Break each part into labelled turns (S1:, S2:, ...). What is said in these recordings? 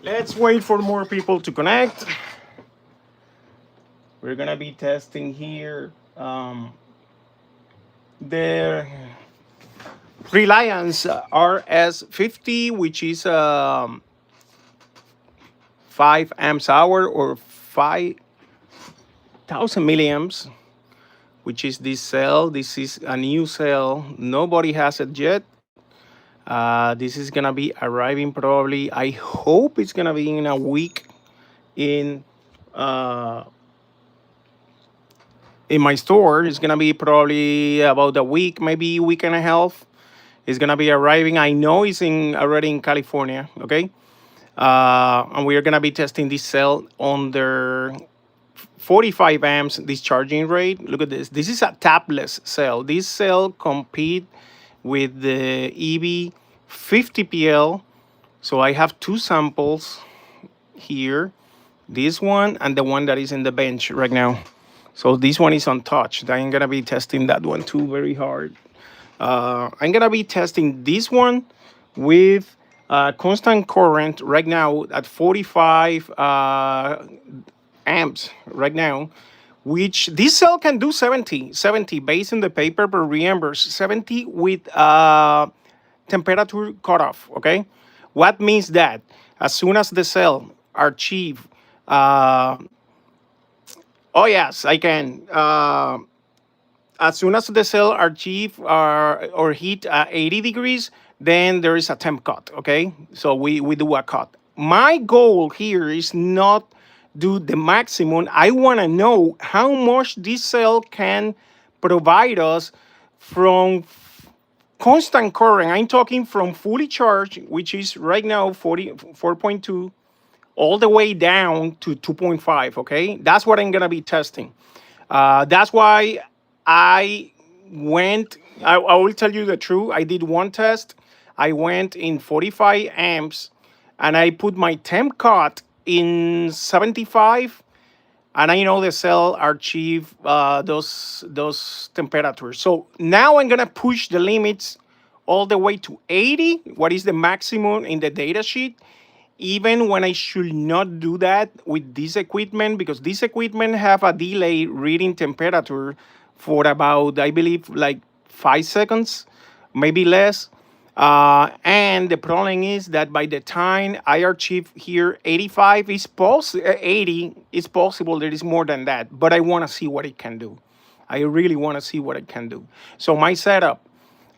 S1: Let's wait for more people to connect. We're gonna be testing here the Reliance RS50, which is 5 amps hour or 5,000 milliamps, which is this cell. This is a new cell. Nobody has it yet. This is gonna be arriving probably. I hope it's gonna be in a week in uh, in my store. It's gonna be probably about a week, maybe week and a half. It's gonna be arriving. I know it's in already in California. Okay, and we are gonna be testing this cell on their 45 amps discharging rate. Look at this. This is a tabless cell. This cell compete with the EV50PL. So I have two samples here, this one and the one that is in the bench right now. So this one is untouched. I'm gonna be testing that one too very hard. I'm gonna be testing this one with constant current right now at 45 amps right now, which this cell can do 70 based on the paper, but remember 70 with temperature cutoff. Okay, what means that as soon as the cell achieve uh, oh yes I can as soon as the cell achieve or hit 80 degrees, then there is a temp cut. Okay, so we do a cut. My goal here is not do the maximum. I want to know how much this cell can provide us from constant current. I'm talking from fully charged, which is right now 44.2, all the way down to 2.5. Okay, that's what I'm gonna be testing. That's why I went. I will tell you the truth. I did one test. I went in 45 amps, and I put my temp cut in 75, and I know the cell achieve those temperatures. So now I'm gonna push the limits all the way to 80. What is the maximum in the data sheet? Even when I should not do that with this equipment, because this equipment have a delay reading temperature for about, I believe, like 5 seconds, maybe less. And the problem is that by the time I achieve here 85, 80, it's possible there is more than that, but I want to see what it can do. I really want to see what it can do. So my setup,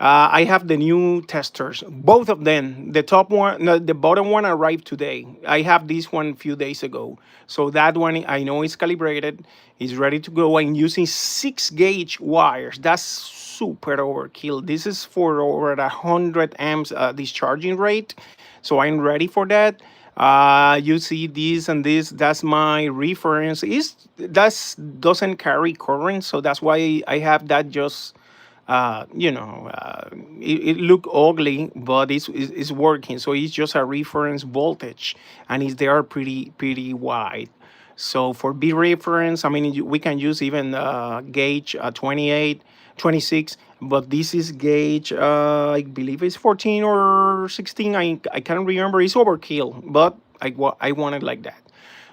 S1: I have the new testers, both of them. The top one, no, the bottom one arrived today. I have this one a few days ago. So that one I know is calibrated, is ready to go. I'm using 6 gauge wires. That's super overkill. This is for over 100 amps discharging rate. So I'm ready for that. You see this and this. That's my reference. Is that's doesn't carry current, so that's why I have that just it look ugly, but it's working. So it's just a reference voltage, and it's there pretty wide. So for B reference, I mean, we can use even gauge 28, 26, but this is gauge, I believe it's 14 or 16. I can't remember. It's overkill, but I want it like that.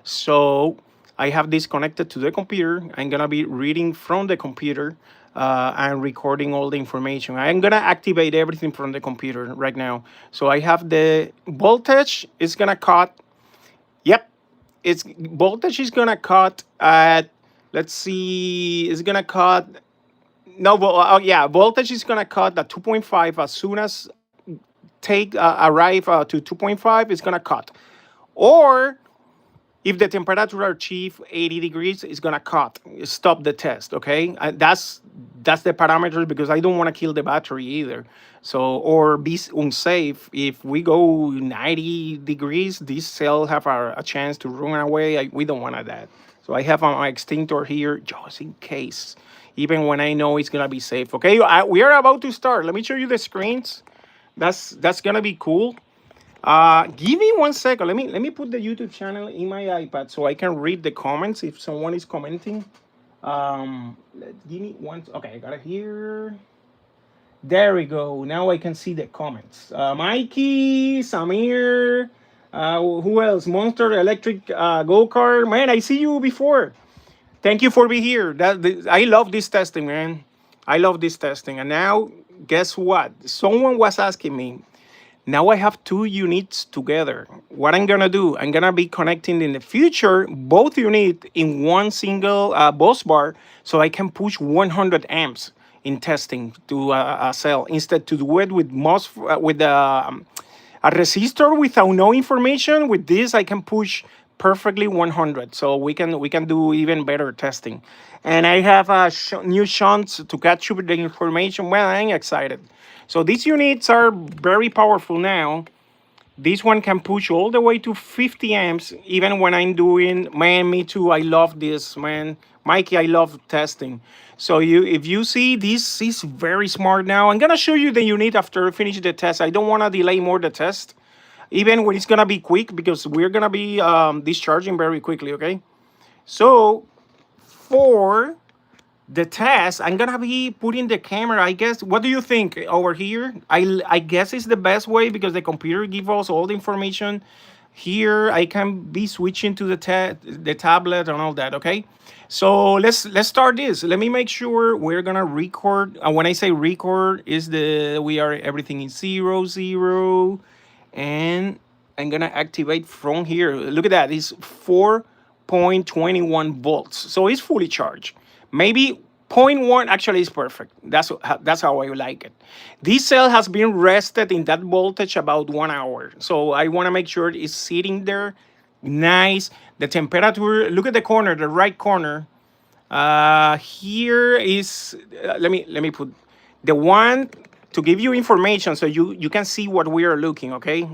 S1: So I have this connected to the computer. I'm gonna be reading from the computer and recording all the information. I'm gonna activate everything from the computer right now. So I have the voltage is gonna cut. Yep, it's voltage is gonna cut at. Let's see, it's gonna cut. No, oh yeah, voltage is gonna cut at 2.5 as soon as take arrive to 2.5. It's gonna cut, or if the temperature achieve 80 degrees, it's gonna cut, stop the test. Okay, that's the parameters because I don't want to kill the battery either. So or be unsafe. If we go 90 degrees, this cell have a chance to run away. We don't want that. So I have my extinctor here just in case, even when I know it's gonna be safe. Okay, we are about to start. Let me show you the screens. That's gonna be cool. Give me 1 second. Let me put the YouTube channel in my iPad so I can read the comments if someone is commenting. Give me one. Okay, I got it here. There we go. Now I can see the comments. Mikey, Samir, Who else? Monster Electric Go Kart. Man, I see you before. Thank you for being here. I love this testing, man. I love this testing. And now, guess what? Someone was asking me. Now I have two units together. What I'm gonna do? I'm gonna be connecting in the future both units in one single bus bar, so I can push 100 amps in testing to a cell instead to do it with a resistor without no information. With this I can push perfectly 100, so we can do even better testing. And I have new shunts to catch up with the information. Well, I'm excited. So these units are very powerful now. This one can push all the way to 50 amps, even when I'm doing, man, me too. I love this, man. Mikey, I love testing. So if you see, this is very smart now. I'm gonna show you the unit after I finish the test. I don't wanna delay more the test, even when it's gonna be quick, because we're gonna be discharging very quickly, okay? So for the test, I'm gonna be putting the camera, I guess. What do you think over here? I guess it's the best way because the computer gives us all the information. Here I can be switching to the tablet and all that, okay? So let's start this. Let me make sure we're gonna record. When I say record, is the we are everything is 0 0, and I'm gonna activate from here. Look at that, it's 4.21 volts, so it's fully charged. Maybe zero point 0.1 actually is perfect. That's how I like it. This cell has been rested in that voltage about 1 hour, so I want to make sure it's sitting there nice. The temperature, look at the corner, the right corner. Here is let me put the one to give you information so you can see what we are looking, okay?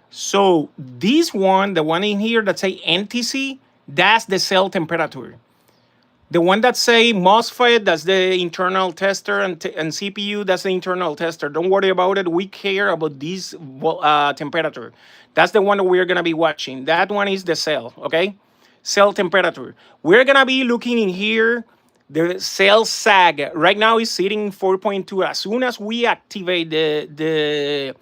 S1: So this one, the one in here that say NTC, that's the cell temperature. The one that say MOSFET, that's the internal tester, and CPU, that's the internal tester. Don't worry about it. We care about this temperature. That's the one that we're gonna be watching. That one is the cell, okay? Cell temperature. We're gonna be looking in here. The cell sag right now is sitting 4.2. As soon as we activate the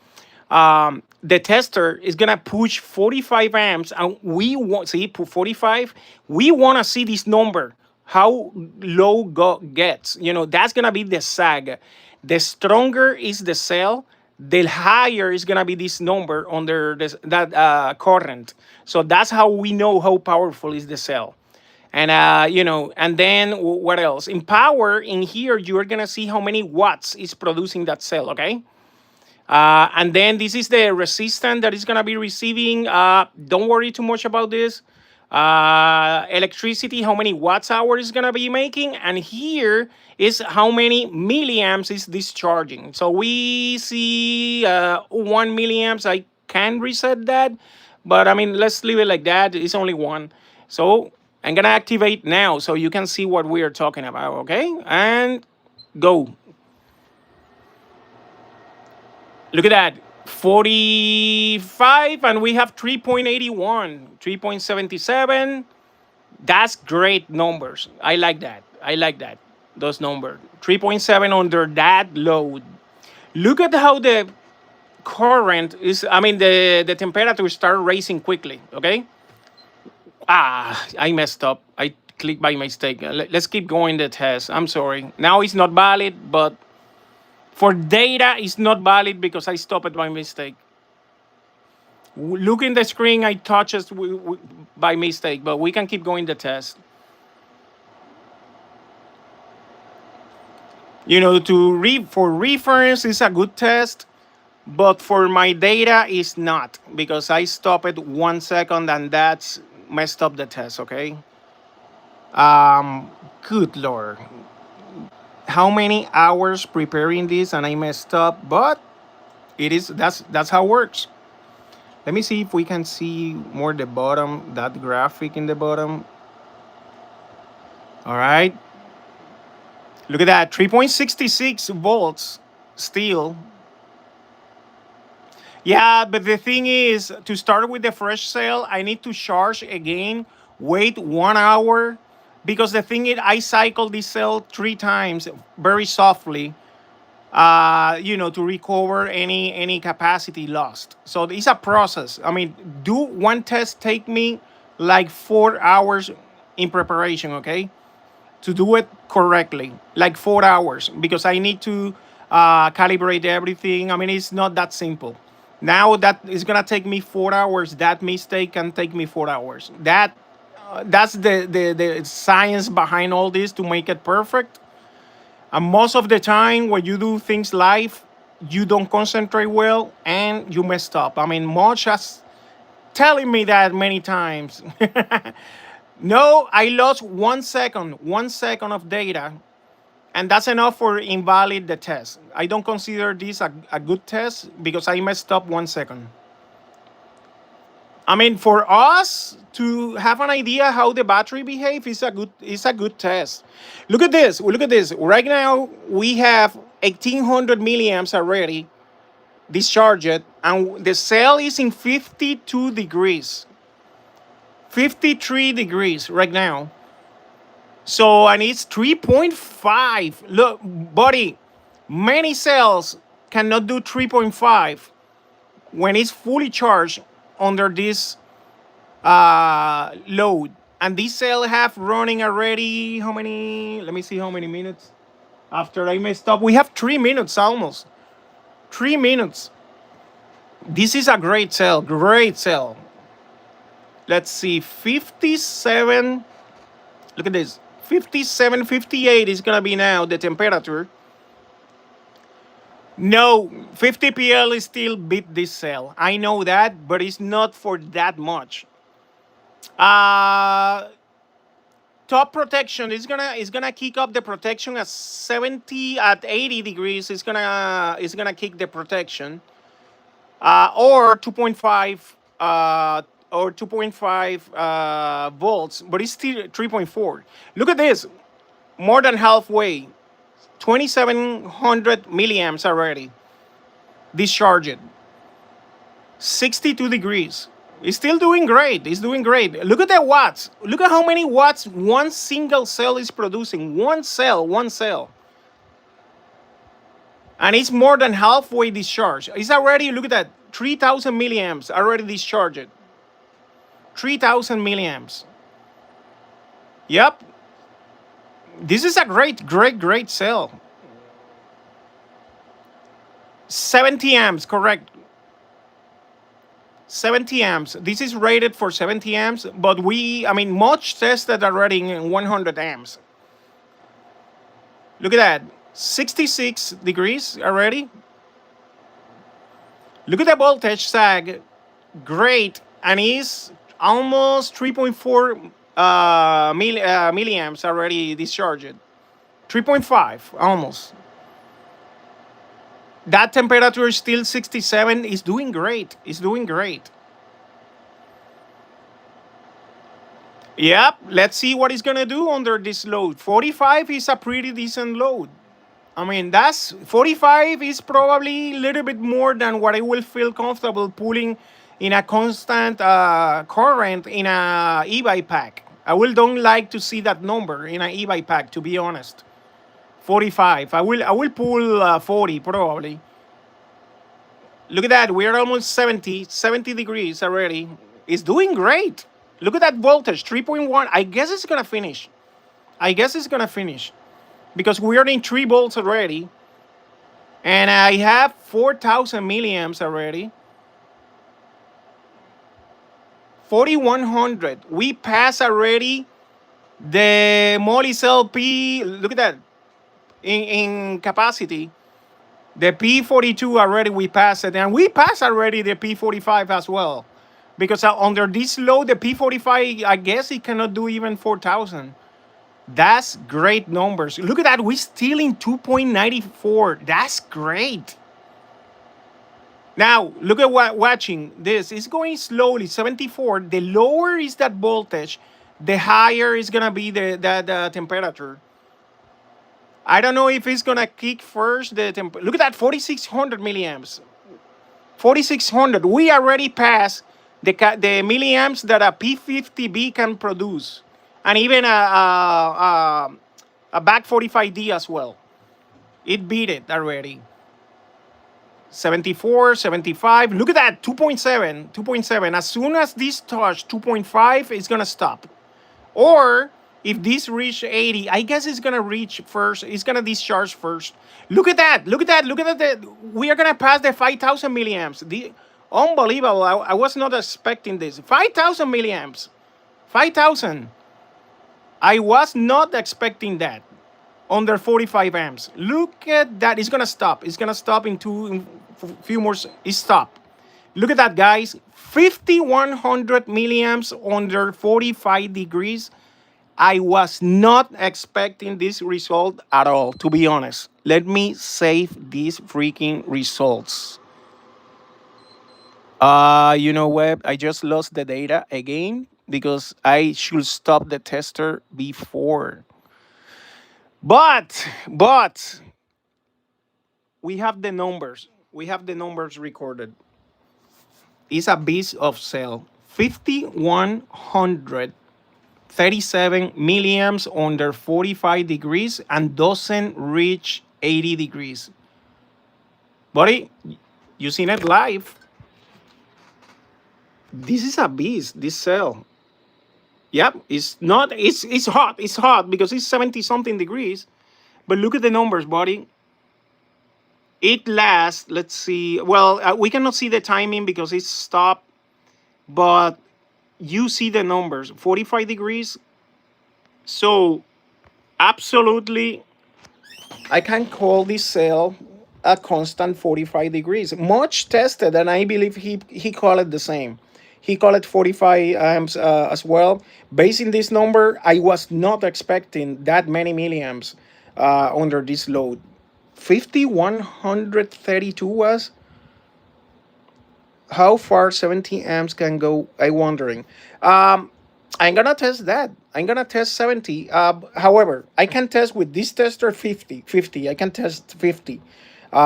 S1: tester is gonna push 45 amps, and we want see put 45. We want to see this number, how low gets. That's gonna be the sag. The stronger is the cell, the higher is gonna be this number under that current. So that's how we know how powerful is the cell. And and then what else? In power, in here you're gonna see how many watts is producing that cell. Okay. And then this is the resistance that is going to be receiving. Don't worry too much about this. Electricity, how many watts hour is going to be making. And here is how many milliamps is discharging. So we see 1 milliamps. I can reset that. But I mean, let's leave it like that. It's only one. So I'm going to activate now so you can see what we are talking about. Okay. And go. Look at that, 45, and we have 3.81, 3.77. That's great numbers. I like that. I like that. Those numbers. 3.7 under that load. Look at how the current is, I mean, the temperature start raising quickly, okay? I messed up. I clicked by mistake. Let's keep going the test. I'm sorry. Now it's not valid, but for data, it's not valid because I stopped it by mistake. Look in the screen, I touched it by mistake, but we can keep going the test. For reference, it's a good test, but for my data, it's not because I stopped it 1 second and that's messed up the test. Okay. Good lord. How many hours preparing this and I messed up, but that's how it works. Let me see if we can see more the bottom, that graphic in the bottom. All right. Look at that, 3.66 volts still. Yeah, but the thing is, to start with the fresh cell, I need to charge again, wait 1 hour, because the thing is, I cycle this cell 3 times very softly. to recover any capacity lost. So it's a process. I mean, do one test take me like 4 hours in preparation, okay? To do it correctly, like 4 hours, because I need to calibrate everything. I mean, it's not that simple. Now that is gonna take me 4 hours. That mistake can take me 4 hours. That's the science behind all this to make it perfect. And most of the time, when you do things live, you don't concentrate well and you messed up. I mean, Moch has telling me that many times. No, I lost 1 second of data, and that's enough for invalid the test. I don't consider this a good test because I messed up 1 second. I mean, for us to have an idea how the battery behaves is a good test. Look at this. Look at this. Right now we have 1800 milliamps already discharged, and the cell is in 52 degrees, 53 degrees right now. So, and it's 3.5. Look, buddy, many cells cannot do 3.5 when it's fully charged under this load. And this cell have running already, how many? Let me see how many minutes. After I messed up, we have 3 minutes almost. 3 minutes. This is a great cell, great cell. Let's see, 57. Look at this. 57, 58 is gonna be now the temperature. No, 50 PL is still beat this cell. I know that, but it's not for that much. Uh Top protection is gonna kick up the protection at 70 at 80 degrees. It's gonna kick the protection. Or 2.5 or 2.5 volts, but it's still 3.4. Look at this, more than halfway, 2700 milliamps already discharged, 62 degrees. It's still doing great. It's doing great. Look at the watts. Look at how many watts one single cell is producing. One cell, one cell. And it's more than halfway discharged. It's already, look at that, 3000 milliamps already discharged. 3000 milliamps. Yep. This is a great, great, great cell. 70 amps, correct. 70 amps. This is rated for 70 amps, but much tested already in 100 amps. Look at that. 66 degrees already. Look at the voltage sag. Great. And is almost 3.4 milliamps already discharged. 3.5 almost. That temperature is still 67. Is doing great. It's doing great. Yep. Let's see what it's gonna do under this load. 45 is a pretty decent load. I mean, that's 45 is probably a little bit more than what I will feel comfortable pulling in a constant current in a e-bike pack. I will don't like to see that number in an e-bike pack, to be honest. 45. I will pull 40 probably. Look at that. We're almost 70 degrees already. It's doing great. Look at that voltage, 3.1. I guess it's gonna finish. I guess it's gonna finish because we are in 3 volts already, and I have 4,000 milliamps already. 4100. We pass already the Moly cell P. Look at that. In capacity, the P42 already we passed it, and we passed already the P45 as well. Because under this load, the P45, I guess it cannot do even 4,000. That's great numbers. Look at that. We're still in 2.94. That's great. Now, look at watching this. It's going slowly, 74. The lower is that voltage, the higher is going to be the temperature. I don't know if it's going to kick first. Look at that, 4,600 milliamps. 4,600. We already passed the milliamps that a P50B can produce. And even a back 45D as well. It beat it already. 74, 75. Look at that, 2.7, 2.7. As soon as this touch 2.5, it's gonna stop. Or if this reach 80, I guess it's gonna reach first. It's gonna discharge first. Look at that! Look at that! Look at that! We are gonna pass the 5,000 milliamps. The unbelievable! I was not expecting this. 5,000 milliamps. 5,000. I was not expecting that. Under 45 amps. Look at that. It's gonna stop. It's gonna stop in few more. It stopped. Look at that, guys. 5,100 milliamps under 45 degrees. I was not expecting this result at all, to be honest. Let me save these freaking results. You know what? I just lost the data again because I should stop the tester before. But we have the numbers. We have the numbers recorded. It's a beast of cell. 5,137 milliamps under 45 degrees and doesn't reach 80 degrees. Buddy, you seen it live. This is a beast, this cell. Yep, it's not, it's hot. It's hot because it's 70 something degrees. But look at the numbers, buddy. It lasts, let's see. Well, we cannot see the timing because it's stopped, but you see the numbers 45 degrees. So, absolutely, I can call this cell a constant 45 degrees. Much tested, and I believe he called it the same. He called it 45 amps as well. Based on this number, I was not expecting that many milliamps under this load. 5,132 was how far 70 amps can go. I'm wondering. I'm gonna test that. I'm gonna test 70. However, I can test with this tester 50. 50. I can test 50.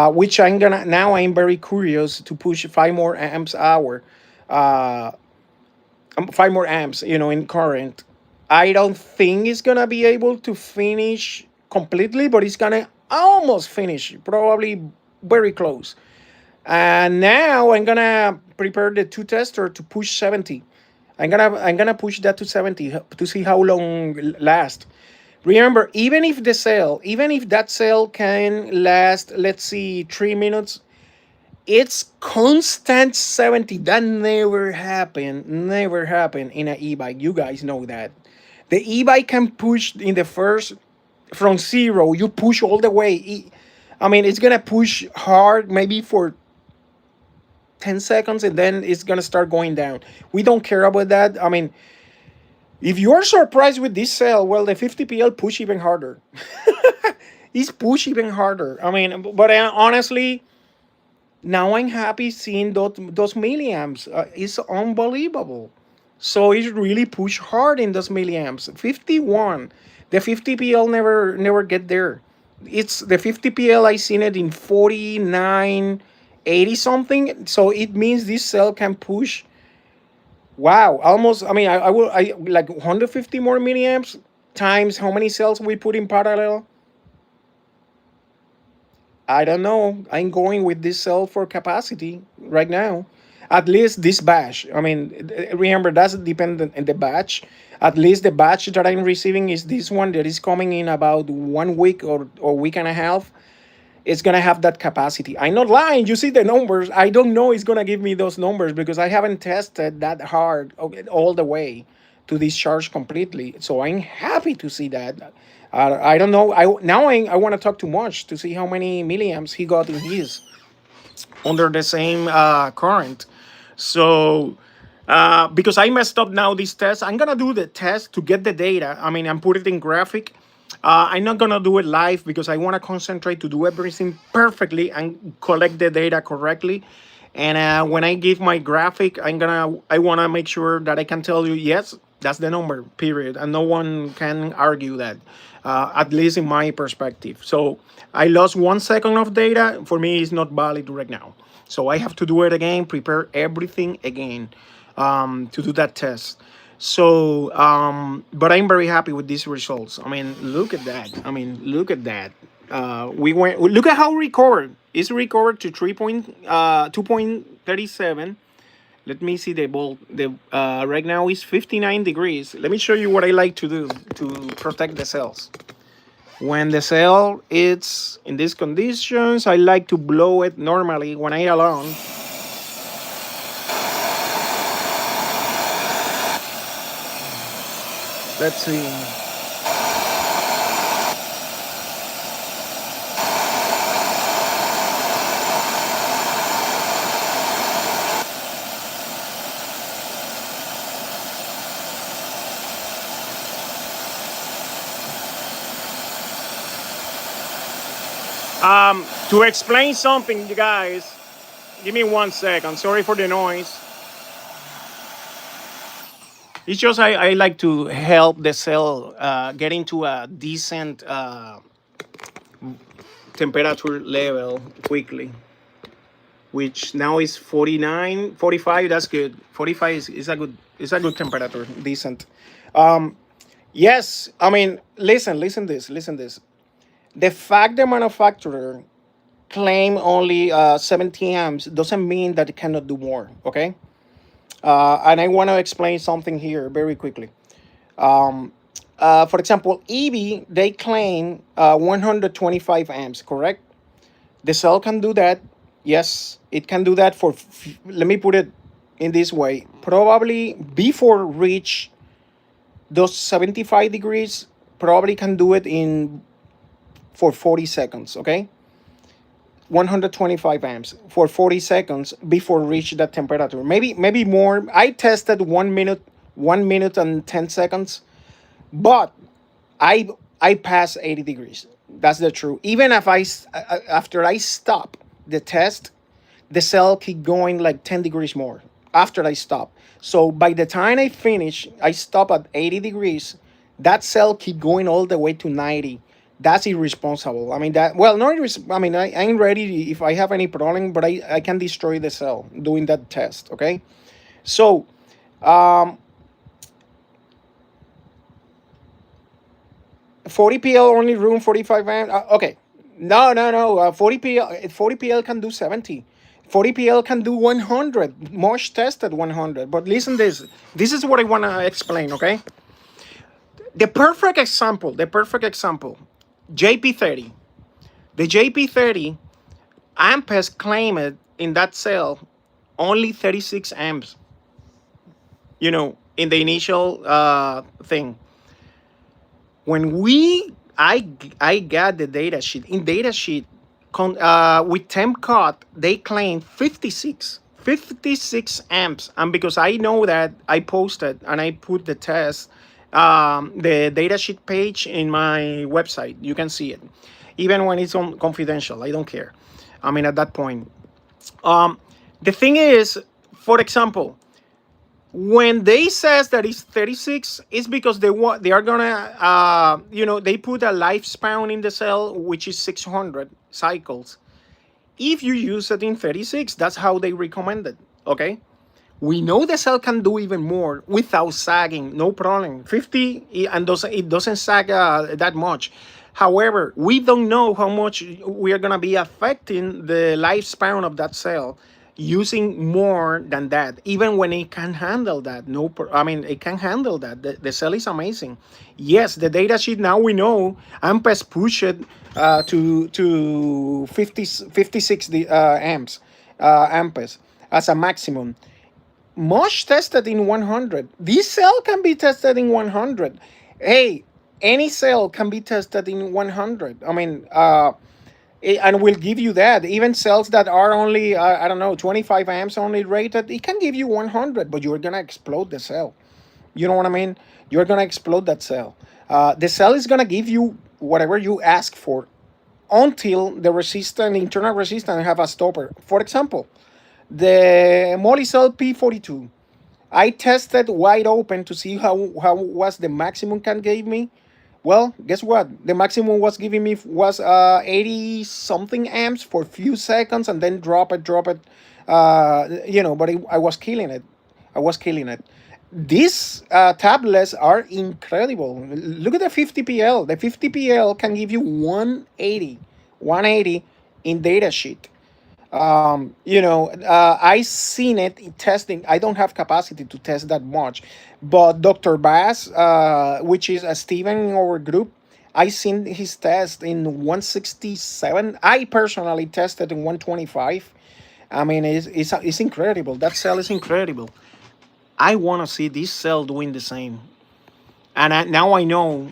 S1: Which I'm gonna now. I'm very curious to push 5 more amps hour. 5 more amps. In current. I don't think it's gonna be able to finish completely, but it's gonna almost finish. Probably very close. And now I'm gonna prepare the two tester to push 70. I'm gonna push that to 70 to see how long last. Remember, even if that cell can last, let's see, 3 minutes, it's constant 70. That never happened in an e-bike. You guys know that. The e-bike can push in the first from zero. You push all the way. I mean, it's gonna push hard, maybe for 10 seconds, and then it's gonna start going down. We don't care about that. I mean, if you're surprised with this cell, well, the 50PL push even harder. It's push even harder. I mean, but honestly, now I'm happy seeing those milliamps. It's unbelievable. So it's really push hard in those milliamps. 51. The 50PL never get there. It's the 50PL. I seen it in 49, 80 something. So it means this cell can push. Wow, almost. I mean, I like 150 more milliamps times how many cells we put in parallel. I don't know. I'm going with this cell for capacity right now. At least this batch. I mean, remember, that's dependent on the batch. At least the batch that I'm receiving is this one that is coming in about 1 week or week and a half. It's gonna have that capacity. I'm not lying. You see the numbers. I don't know it's gonna give me those numbers because I haven't tested that hard all the way to discharge completely. So I'm happy to see that. I don't know. I want to talk too much to see how many milliamps he got in his under the same current. So because I messed up now this test, I'm gonna do the test to get the data. I mean, I'm put it in graphic. I'm not gonna do it live because I want to concentrate to do everything perfectly and collect the data correctly. And when I give my graphic, I want to make sure that I can tell you, yes, that's the number, period, and no one can argue that, at least in my perspective. So I lost 1 second of data. For me, it's not valid right now. So I have to do it again, prepare everything again to do that test. So, but I'm very happy with these results. I mean, look at that. I mean, look at that. We went. Look at how recovered. It's recovered to 2.37. Let me see the volt. The right now is 59 degrees. Let me show you what I like to do to protect the cells. When the cell is in these conditions, I like to blow it normally when I alone. Let's see. To explain something, you guys, give me 1 second. Sorry for the noise. It's just I like to help the cell get into a decent temperature level quickly, which now is 49, 45. That's good. 45 is a good temperature, decent. Yes, I mean, listen this. The fact the manufacturer claim only 70 amps doesn't mean that it cannot do more. Okay, and I want to explain something here very quickly. For example, EV they claim 125 amps, correct? The cell can do that. Yes, it can do that for. Let me put it in this way. Probably before reach those 75 degrees, probably can do it in for 40 seconds. Okay, 125 amps for 40 seconds before reach that temperature. Maybe more. I tested 1 minute, 1 minute and 10 seconds, but I I pass 80 degrees. That's the truth. Even if after I stop the test, the cell keep going like 10 degrees more after I stop. So by the time I finish, I stop at 80 degrees. That cell keep going all the way to 90. That's irresponsible. I mean that well, not I mean I ain't ready if I have any problem, but I can destroy the cell doing that test. Okay, so um, 40 PL only room 45 amp. Okay, no. 40 PL can do 70. 40 PL can do 100. Mosh tested 100. But listen, this. This is what I want to explain. Okay, the perfect example. The perfect example. JP30. The JP30 amps claimed in that cell only 36 amps. In the initial thing. When I got the data sheet in data sheet with temp cut, they claim 56 amps, and because I know that I posted and I put the test, the data sheet page in my website, you can see it even when it's on confidential. I don't care. I mean, at that point, the thing is, for example, when they says that it's 36, it's because they are gonna they put a lifespan in the cell which is 600 cycles. If you use it in 36, that's how they recommend it. Okay, we know the cell can do even more without sagging, no problem. 50 and it doesn't sag that much. However, we don't know how much we are gonna be affecting the lifespan of that cell using more than that, even when it can handle that. No, I mean, it can handle that. The cell is amazing. Yes, the data sheet now we know amps push it to 56 amps, amps as a maximum. Mosh tested in 100. This cell can be tested in 100. Hey, any cell can be tested in 100. I mean, and we'll give you that. Even cells that are only, I don't know, 25 amps only rated, it can give you 100, but you're going to explode the cell. You know what I mean? You're going to explode that cell. The cell is going to give you whatever you ask for until the internal resistance have a stopper. For example, the Molicel P42. I tested wide open to see how was the maximum can give me. Well, guess what? The maximum was giving me was 80 something amps for a few seconds and then drop it. But I was killing it. I was killing it. these tablets are incredible. Look at the 50PL. The 50PL can give you 180 in data sheet. I seen it in testing. I don't have capacity to test that much, but Dr. Bass, which is a Steven in our group, I seen his test in 167. I personally tested in 125. I mean, it's incredible. That cell is incredible. I want to see this cell doing the same. And now I know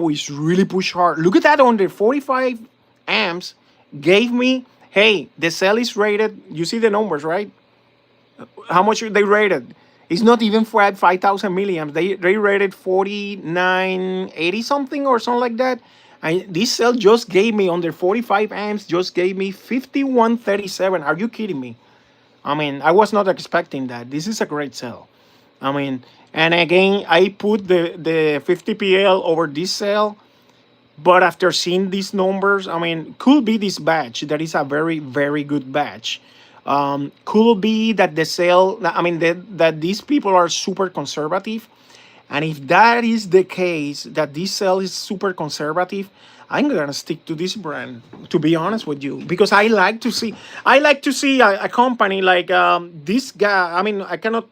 S1: it's really push hard. Look at that under 45 amps. Gave me, hey, the cell is rated. You see the numbers, right? How much they rated? It's not even for at 5,000 milliamps. They rated 4980 something or something like that. And this cell just gave me under 45 amps. Just gave me 5137. Are you kidding me? I mean, I was not expecting that. This is a great cell. I mean, and again, I put the 50PL over this cell, but after seeing these numbers, I mean, could be this batch. That is a very, very good batch. Could be that the cell, I mean, that these people are super conservative. And if that is the case, that this cell is super conservative, I'm gonna stick to this brand. To be honest with you, because I like to see a company like this guy. I mean, I cannot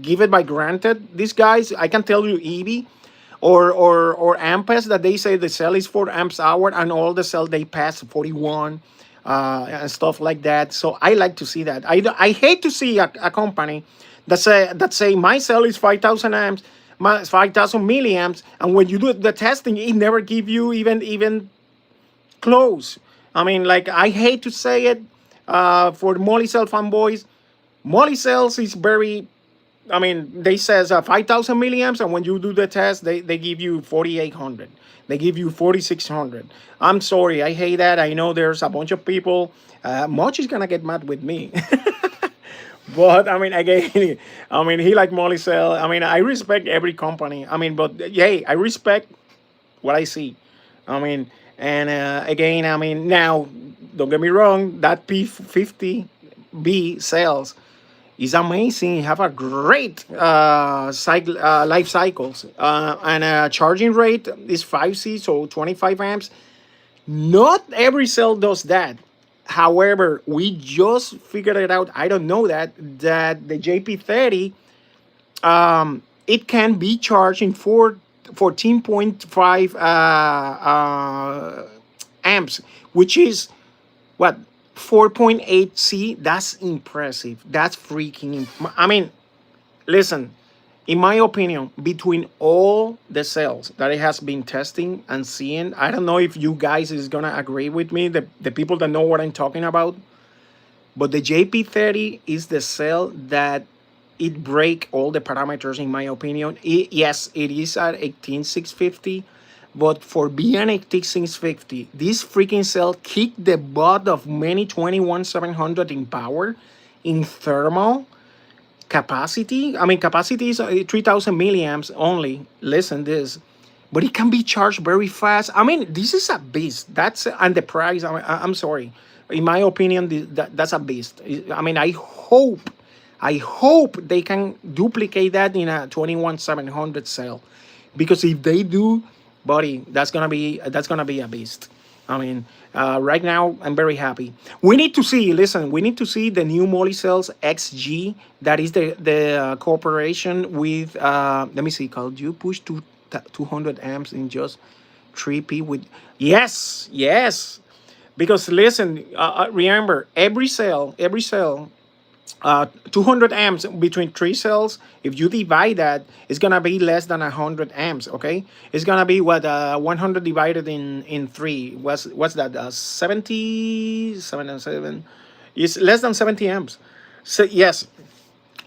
S1: give it by granted. These guys, I can tell you, EV or Ampes, that they say the cell is 4 amps hour, and all the cell they pass 41 and stuff like that. So I like to see that. I hate to see a company that say my cell is 5,000 amps, my 5,000 milliamps, and when you do the testing, it never give you even close. I mean, like, I hate to say it, for Molly cell fanboys, Molly cells is very, I mean, they says 5,000 milliamps, and when you do the test, they give you 4,800. They give you 4,600. I'm sorry, I hate that. I know there's a bunch of people. Much is gonna get mad with me. But I mean, again, I mean, he like Molicel. I mean, I respect every company. I mean, but hey, I respect what I see. I mean, and again, I mean, now, don't get me wrong, that P50B sales is amazing. Have a great life cycles, and charging rate is 5C, so 25 amps. Not every cell does that. However, we just figured it out. I don't know that the JP30, it can be charged in 14.5 amps, which is what, 4.8C. That's impressive. That's I mean, listen, in my opinion, between all the cells that it has been testing and seeing, I don't know if you guys is gonna agree with me, the people that know what I'm talking about, but the JP30 is the cell that it break all the parameters, in my opinion. Yes, it is at 18650, but for being an 18650, this freaking cell kicked the butt of many 21700 in power, in thermal capacity. I mean, capacity is 3000 milliamps only. Listen this, but it can be charged very fast. I mean, this is a beast. That's, and the price, I'm sorry, in my opinion, that's a beast. I mean, I hope they can duplicate that in a 21700 cell, because if they do, buddy, that's gonna be a beast. I mean, right now I'm very happy. We need to see. Listen, we need to see the new Molicels XG. That is the cooperation with. Let me see. Could you push to 200 amps in just 3P with? Yes, yes. Because listen, remember, every cell 200 amps between three cells. If you divide that, it's gonna be less than 100 amps. Okay, it's gonna be what, 100 divided in three. What's that? 70, 7 and 7. It's less than 70 amps. So yes,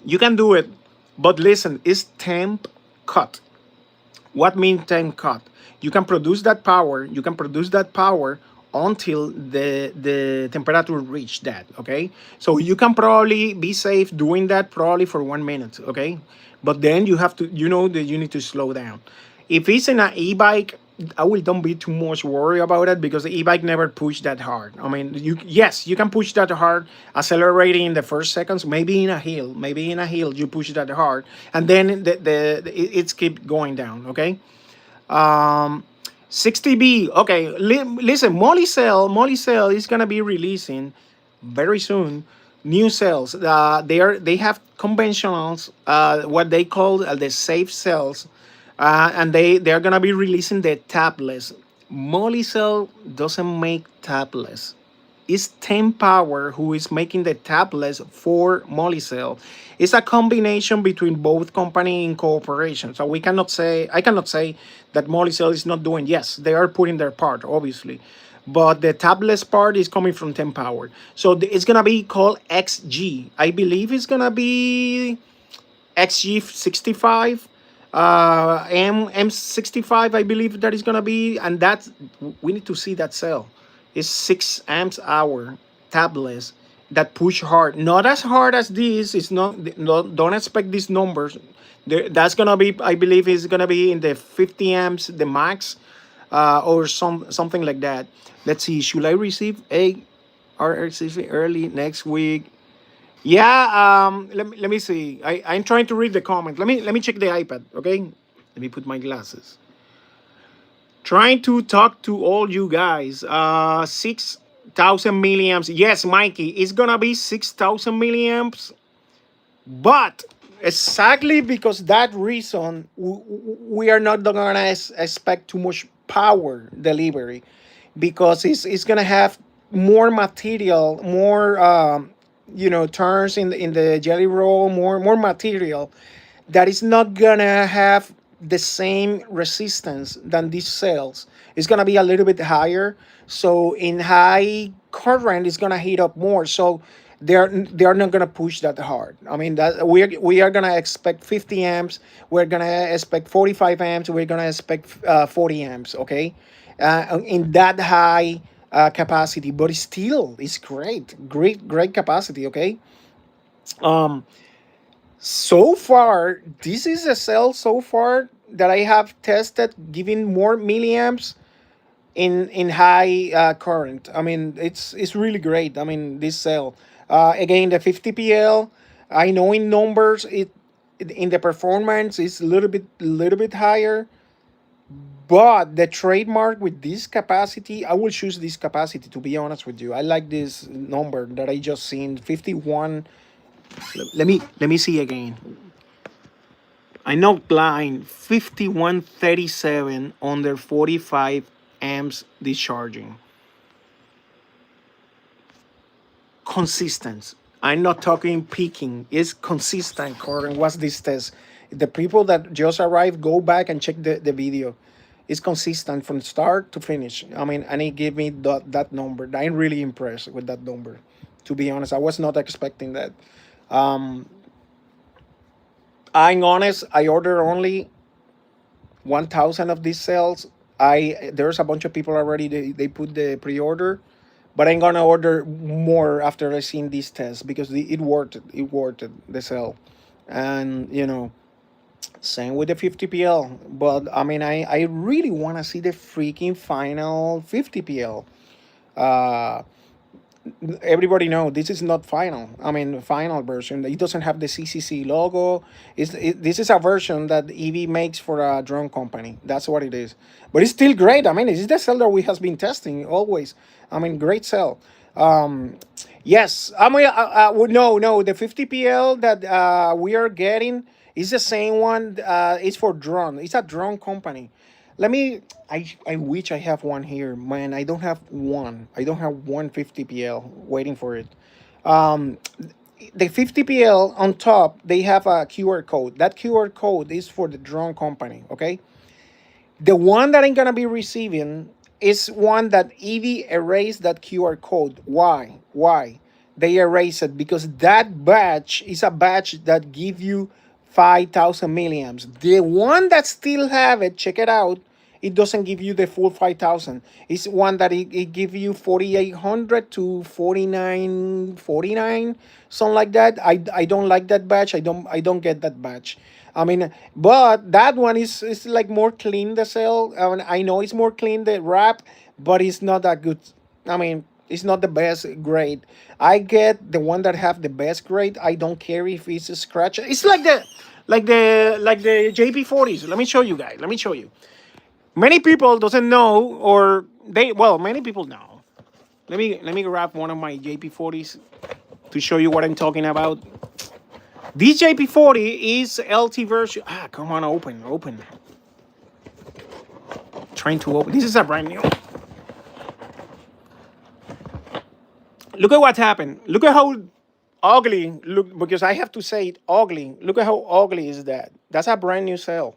S1: you can do it, but listen, it's temp cut. What means time cut? You can produce that power. You can produce that power until the temperature reach that. Okay, so you can probably be safe doing that probably for 1 minute. Okay, but then you have to, that you need to slow down. If it's in an e-bike, I will don't be too much worried about it because the e-bike never pushed that hard. I mean, you can push that hard, accelerating in the first seconds, maybe in a hill you push that hard, and then it's keep going down. Okay, um, 60B. Okay, listen, Molicel is gonna be releasing very soon new cells. They have conventionals, what they call the safe cells, and they're gonna be releasing the tablets. Molicel doesn't make tablets. It's 10 Power who is making the tablets for Molicel. It's a combination between both company in cooperation. So I cannot say that Molicel is not doing. Yes, they are putting their part, obviously, but the tablets part is coming from 10 Power. So it's gonna be called XG. I believe it's gonna be XG65, M65, I believe that is gonna be, and that we need to see that cell. It's 6 amps hour tablets that push hard, not as hard as this. It's not, no, don't expect these numbers. That's gonna be, I believe, is gonna be in the 50 amps, the max, or something like that. Let's see. Should I receive a RRCC early next week? Yeah, let me see. I'm trying to read the comments. Let me check the iPad, okay? Let me put my glasses. Trying to talk to all you guys. 6,000 milliamps. Yes, Mikey, it's gonna be 6,000 milliamps. But exactly because that reason, we are not gonna expect too much power delivery, because it's gonna have more material, more turns in the jelly roll, more material that is not gonna have the same resistance than these cells. It's gonna be a little bit higher. So in high current, it's gonna heat up more. So they're not gonna push that hard. I mean that we are gonna expect 50 amps. We're gonna expect 45 amps. We're gonna expect 40 amps. Okay, in that high capacity, but it's great capacity. Okay. Um, so far, this is a cell so far that I have tested giving more milliamps in high current. I mean, it's really great. I mean, this cell. Again, the 50 PL. I know in numbers in the performance is a little bit higher, but the trademark with this capacity, I will choose this capacity. To be honest with you, I like this number that I just seen 51. Let me see again. I know line 5137 under 45 amps discharging. Consistent. I'm not talking peaking. It's consistent current. What's this test? The people that just arrived, go back and check the video. It's consistent from start to finish. I mean, and it gave me that number. I'm really impressed with that number. To be honest, I was not expecting that. Um, I'm honest, I ordered only 1,000 of these cells. There's a bunch of people already, they put the pre-order, but I'm gonna order more after I seen these tests, because it worked the cell. And same with the 50 PL. But I mean, I really want to see the freaking final 50 PL. uh Everybody know this is not final. I mean, final version. It doesn't have the CCC logo. This is a version that EV makes for a drone company. That's what it is. But it's still great. I mean, this is the cell that we has been testing always. I mean, great cell. Um, yes. I mean, no. The 50 PL that we are getting is the same one. It's for drone. It's a drone company. Let me. I wish I have one here, man. I don't have one. I don't have one 50 PL waiting for it. Um, the 50 PL on top, they have a QR code. That QR code is for the drone company. Okay. The one that I'm gonna be receiving is one that EV erased that QR code. Why? Why? They erase it because that batch is a batch that give you 5,000 milliamps. The one that still have it, check it out. it doesn't give you the full 5,000. It's one that it give you 4,800 to 4,949, something like that. I don't like that batch. I don't get that batch. I mean, but that one is like more clean, the cell. I know it's more clean, the wrap, but it's not that good. I mean, it's not the best grade. I get the one that have the best grade. I don't care if it's a scratch. It's like the JP40s. Let me show you guys. Let me show you. Many people doesn't know, or many people know. Let me grab one of my JP40s to show you what I'm talking about. This JP40 is LT version. Come on, open. Trying to open. This is a brand new. Look at what happened. Look at how ugly. Look, because I have to say it ugly. Look at how ugly is that. That's a brand new cell.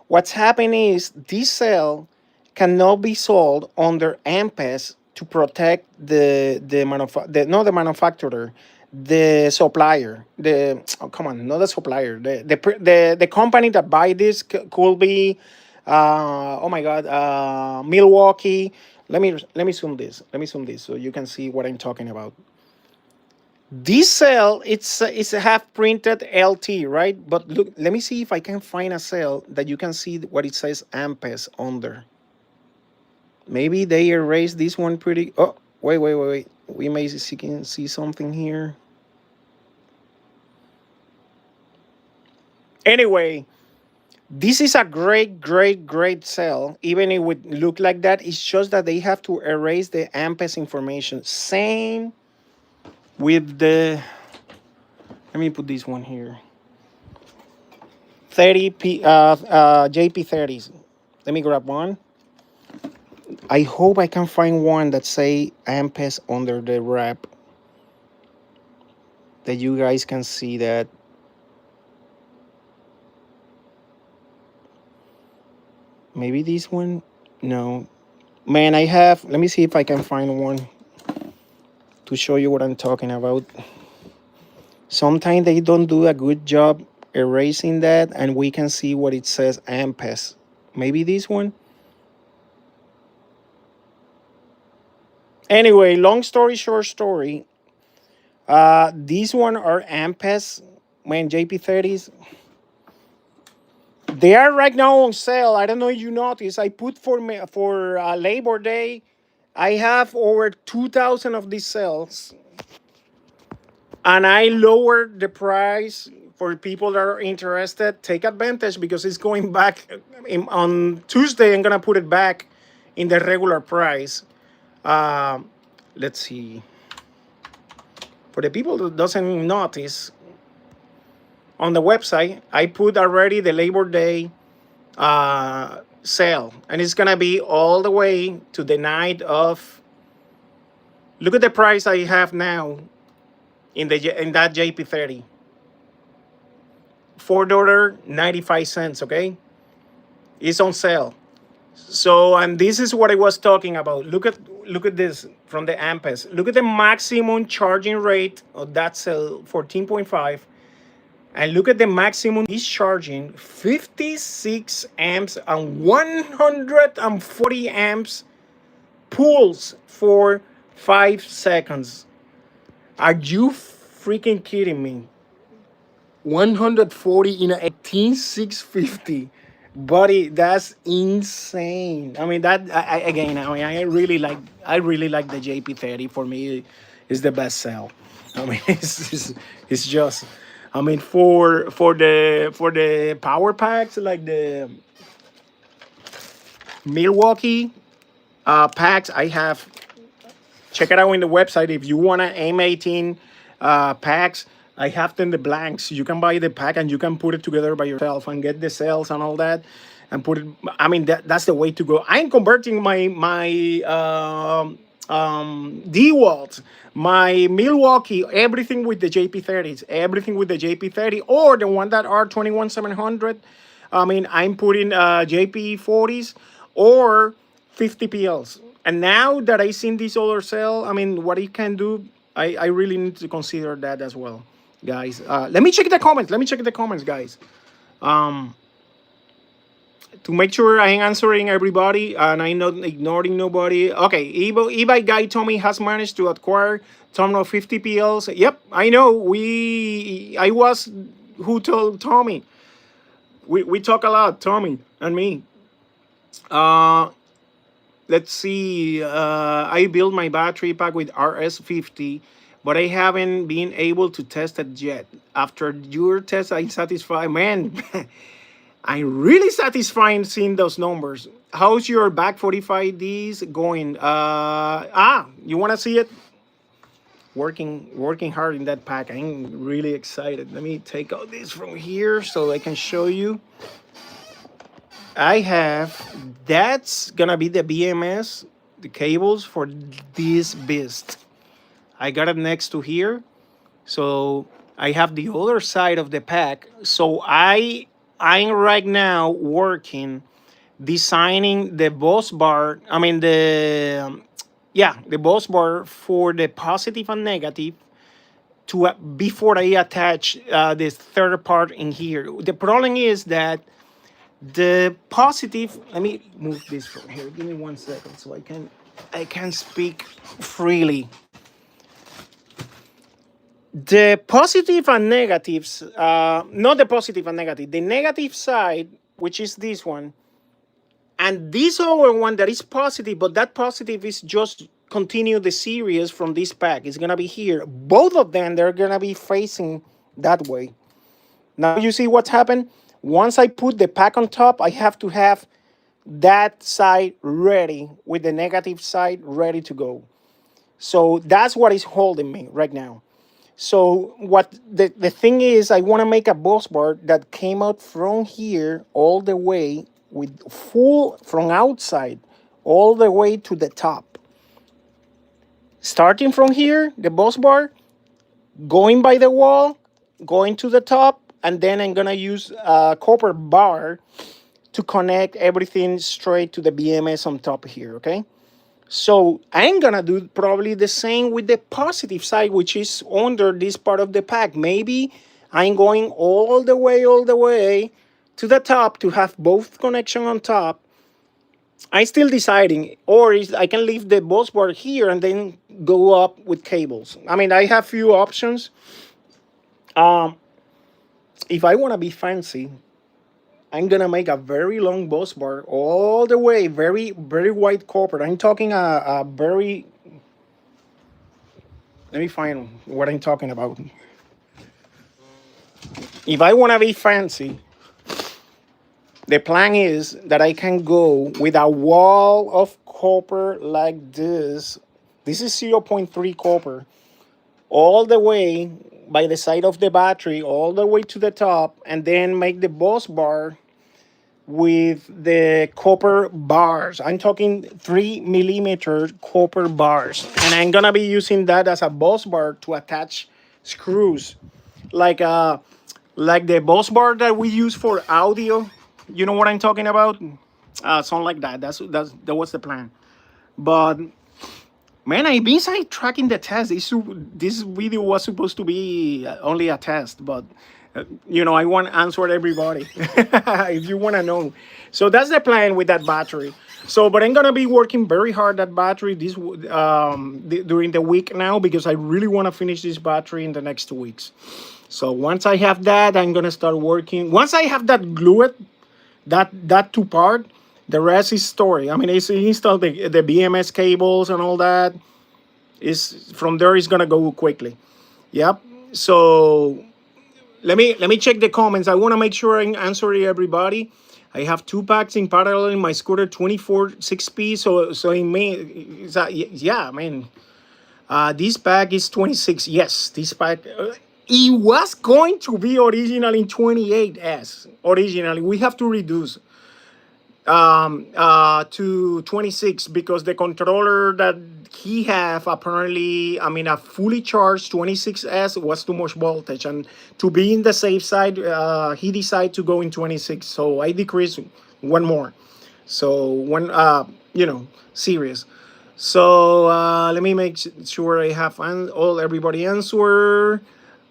S1: What's happening is this cell cannot be sold under MPES to protect not the manufacturer, the supplier. Come on, not the supplier. The company that buy this could be, oh my God, Milwaukee. Let me zoom this. Let me zoom this so you can see what I'm talking about. This cell, it's a half printed LT, right? But look, let me see if I can find a cell that you can see what it says Ampes under. Maybe they erased this one pretty. Oh, wait. We may see something here. Anyway, this is a great cell. Even if it would look like that, it's just that they have to erase the Ampes information. Same with the. Let me put this one here. 30 JP30s. Let me grab one. I hope I can find one that say Ampes under the wrap, that you guys can see that. Maybe this one? No. Man, let me see if I can find one to show you what I'm talking about. Sometimes they don't do a good job erasing that, and we can see what it says Ampes. Maybe this one? Anyway, long story, short story. These one are Ampes, man, JP30s. They are right now on sale. I don't know if you noticed. I put for Labor Day, I have over 2,000 of these cells, and I lowered the price for people that are interested. Take advantage because it's going back on Tuesday. I'm gonna put it back in the regular price. Let's see. For the people that doesn't notice, on the website, I put already the Labor Day sale, and it's gonna be all the way to the night of. Look at the price I have now in that JP30. $4.95. Okay, it's on sale. So, and this is what I was talking about. Look at this from the Ampes. Look at the maximum charging rate of that cell, 14.5. And look at the maximum is charging 56 amps and 140 amps pulls for 5 seconds. Are you freaking kidding me? 140 in a 18650. Buddy, that's insane. I mean, again, I mean, I really like the JP30. For me, is the best sell. I mean, it's just, I mean, for the power packs, like the Milwaukee packs, I have. Check it out on the website if you want an M18 packs. I have them the blanks. You can buy the pack and you can put it together by yourself and get the cells and all that, and put it. I mean, that's the way to go. I'm converting my DeWalt, my Milwaukee, everything with the JP30s, everything with the JP30 or the one that are 21700. I mean, I'm putting JP40s or 50 PLs. And now that I seen this other cell, I mean, what it can do, I really need to consider that as well, guys. Let me check the comments. Guys. to make sure I'm answering everybody and I'm not ignoring nobody. Okay, eBay guy Tommy has managed to acquire terminal 50 PLs. Yep, I know. I was who told Tommy. We talk a lot, Tommy and me. Uh, let's see. I built my battery pack with RS50, but I haven't been able to test it yet. After your test, I'm satisfied. Man, I'm really satisfied seeing those numbers. How's your back 45Ds going? You want to see it? Working hard in that pack. I'm really excited. Let me take out this from here so I can show you. I have, that's gonna be the BMS, the cables for this beast. I got it next to here. So I have the other side of the pack. So I'm right now working designing the bus bar. I mean the bus bar for the positive and negative to before I attach this third part in here. The problem is that the positive. Let me move this from here. Give me 1 second so I can speak freely. The positive and negatives, not the positive and negative, the negative side, which is this one, and this other one that is positive, but that positive is just continue the series from this pack. It's gonna be here. Both of them, they're gonna be facing that way. Now you see what's happened? Once I put the pack on top, I have to have that side ready with the negative side ready to go. So that's what is holding me right now. So what the thing is, I want to make a bus bar that came out from here all the way with full from outside all the way to the top. Starting from here, the bus bar, going by the wall, going to the top, and then I'm gonna use a copper bar to connect everything straight to the BMS on top here, okay? So I'm gonna do probably the same with the positive side, which is under this part of the pack. Maybe I'm going all the way to the top to have both connection on top. I'm still deciding, or I can leave the bus bar here and then go up with cables. I mean, I have few options. If I want to be fancy, I'm gonna make a very long bus bar all the way, very very white copper. I'm talking a very. Let me find what I'm talking about. If I want to be fancy, the plan is that I can go with a wall of copper like this. This is 0.3 copper, all the way by the side of the battery, all the way to the top, and then make the bus bar with the copper bars. I'm talking 3 millimeter copper bars. And I'm gonna be using that as a bus bar to attach screws. Like the bus bar that we use for audio. You know what I'm talking about? Something like that. That was the plan. But man, I've been tracking the test. This video was supposed to be only a test, but I want to answer everybody if you want to know. So that's the plan with that battery. So, but I'm gonna be working very hard that battery during the week now because I really want to finish this battery in the next 2 weeks. So once I have that, I'm gonna start working. Once I have that glued, that two part, the rest is story. I mean, it's install the BMS cables and all that. Is from there is gonna go quickly. Yep. So let me check the comments. I want to make sure I answer everybody. I have 2 packs in parallel in my scooter, 24 6P. So it may, yeah, I mean, this pack is 26. Yes, this pack. It was going to be original in 28S. Originally, we have to reduce to 26 because the controller that he have apparently, I mean, a fully charged 26S was too much voltage, and to be in the safe side, he decided to go in 26. So I decreased one more. So one, serious. So let me make sure I have everybody answer.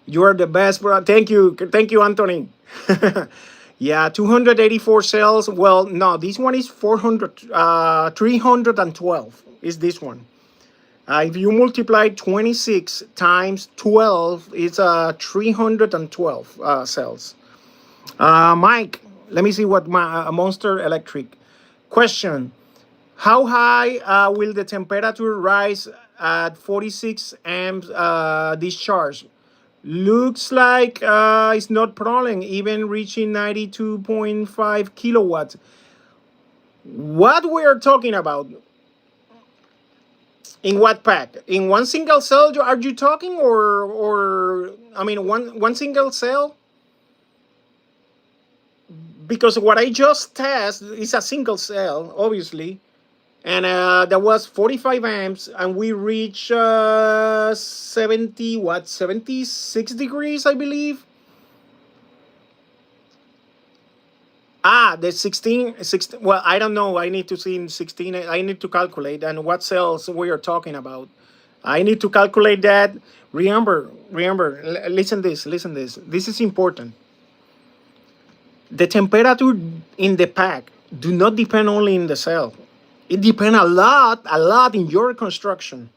S1: You are the best, bro. Thank you, Anthony. Yeah, 284 cells. Well, no, this one is 400, 312 is this one. If you multiply 26 times 12, it's 312 cells. Mike, let me see what my Monster Electric question. How high will the temperature rise at 46 amps discharge? Looks like it's not problem, even reaching 92.5 kilowatts. What we are talking about? In what pack? In one single cell are you talking, or I mean one single cell? Because what I just test is a single cell, obviously, and that was 45 amps, and we reach 70 what 76 degrees, I believe. The 16. Well, I don't know. I need to see in 16. I need to calculate and what cells we are talking about. I need to calculate that. Remember, listen this. This is important. The temperature in the pack do not depend only in the cell. It depends a lot in your construction.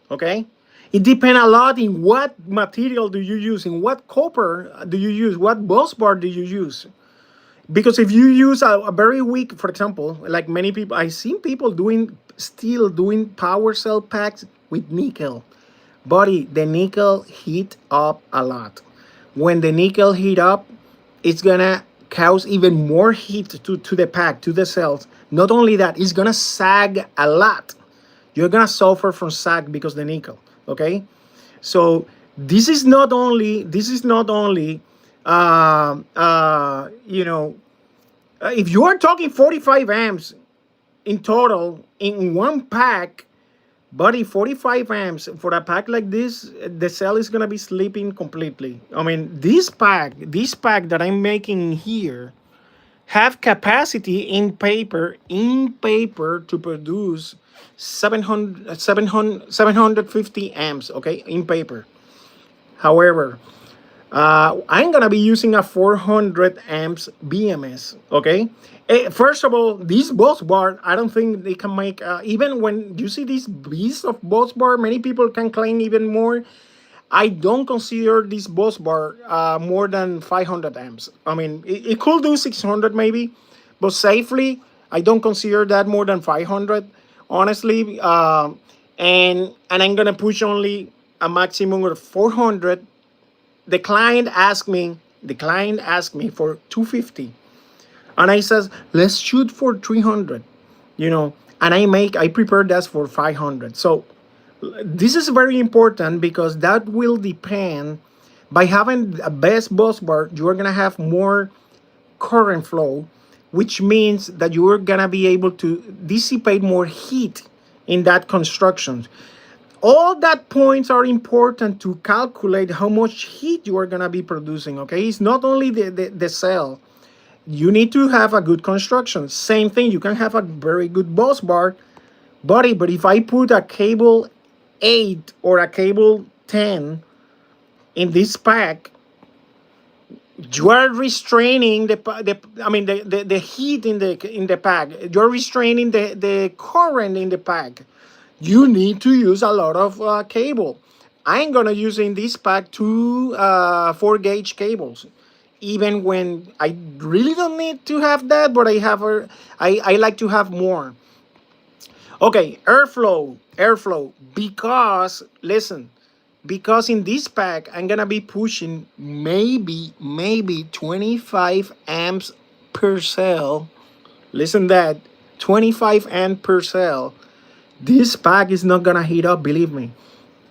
S1: Okay? It depends a lot in what material do you use, in what copper do you use, what bus bar do you use. Because if you use a very weak, for example, like many people, I've seen people still doing power cell packs with nickel. Buddy, the nickel heat up a lot. When the nickel heat up, it's gonna cause even more heat to the pack, to the cells. Not only that, it's gonna sag a lot. You're gonna suffer from sag because the nickel. Okay, so this is not only if you are talking 45 amps in total in one pack, buddy, 45 amps for a pack like this, the cell is gonna be sleeping completely. I mean, this pack that I'm making here have capacity in paper to produce 750 amps, okay, in paper. However, I'm gonna be using a 400 amps BMS. Okay. First of all, this bus bar, I don't think they can make. Even when you see this beast of bus bar, many people can claim even more. I don't consider this bus bar more than 500 amps. I mean, it could do 600 maybe, but safely, I don't consider that more than 500, honestly. And I'm gonna push only a maximum of 400. The client asked me for 250, and I says let's shoot for 300, and I prepare that for 500. So this is very important because that will depend. By having a best bus bar, you are gonna have more current flow, which means that you are gonna be able to dissipate more heat in that construction. All that points are important to calculate how much heat you are going to be producing. Okay, it's not only the cell. You need to have a good construction. Same thing, you can have a very good bus bar, buddy, but if I put a cable 8 or a cable 10 in this pack, you are restraining the heat in the pack. You're restraining the current in the pack. You need to use a lot of cable. I'm gonna use in this pack two 4 gauge cables, even when I really don't need to have that, but I like to have more. Okay, airflow. Because listen, because in this pack I'm gonna be pushing maybe 25 amps per cell. Listen that, 25 amp per cell. This pack is not gonna heat up, believe me.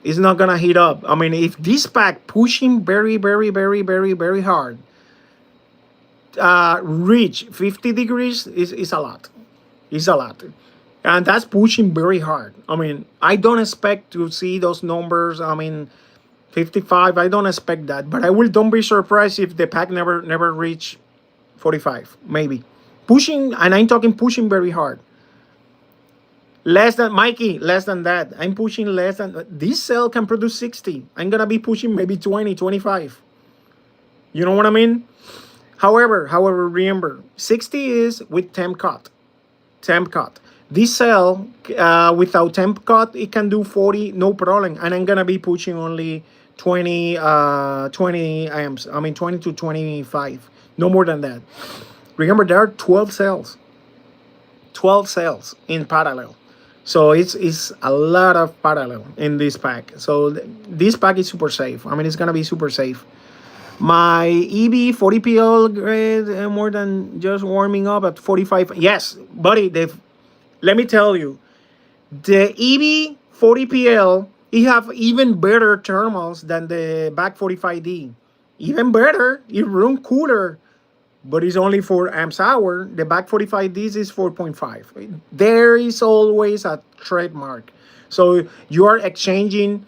S1: It's not gonna heat up. I mean, if this pack pushing very, very, very, very, very hard, reach 50 degrees is a lot. It's a lot. And that's pushing very hard. I mean, I don't expect to see those numbers. I mean, 55, I don't expect that. But don't be surprised if the pack never reach 45, maybe. Pushing, and I'm talking pushing very hard. Less than Mikey, less than that. I'm pushing less than this cell can produce 60. I'm gonna be pushing maybe 20, 25. You know what I mean? However, remember, 60 is with temp cut. Temp cut. This cell, without temp cut, it can do 40, no problem. And I'm gonna be pushing only 20 amps. I mean 20 to 25, no more than that. Remember, there are 12 cells in parallel. So it's a lot of parallel in this pack. So this pack is super safe. I mean, it's gonna be super safe. My EB 40PL grade, more than just warming up at 45. Yes, buddy, let me tell you, the EB 40PL, it have even better thermals than the back 45D. Even better, it room cooler, but it's only 4 amps hour. The back 45Ds is 4.5. There is always a trademark. So you are exchanging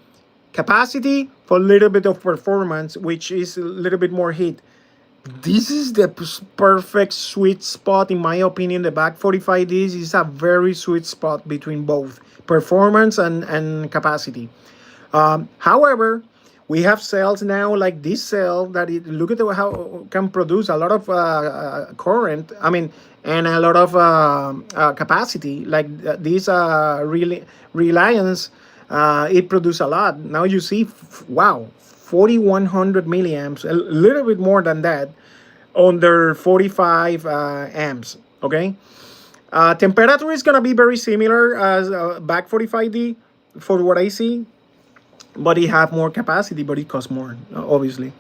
S1: capacity for a little bit of performance, which is a little bit more heat. This is the perfect sweet spot, in my opinion. The back 45Ds is a very sweet spot between both performance and capacity. However, we have cells now like this cell that look at how can produce a lot of current. I mean, and a lot of capacity. Like this really Reliance, it produce a lot. Now you see, wow, 4100 milliamps, a little bit more than that, under 45 amps. Okay. Temperature is gonna be very similar as back 45D for what I see, but it have more capacity, but it costs more, obviously.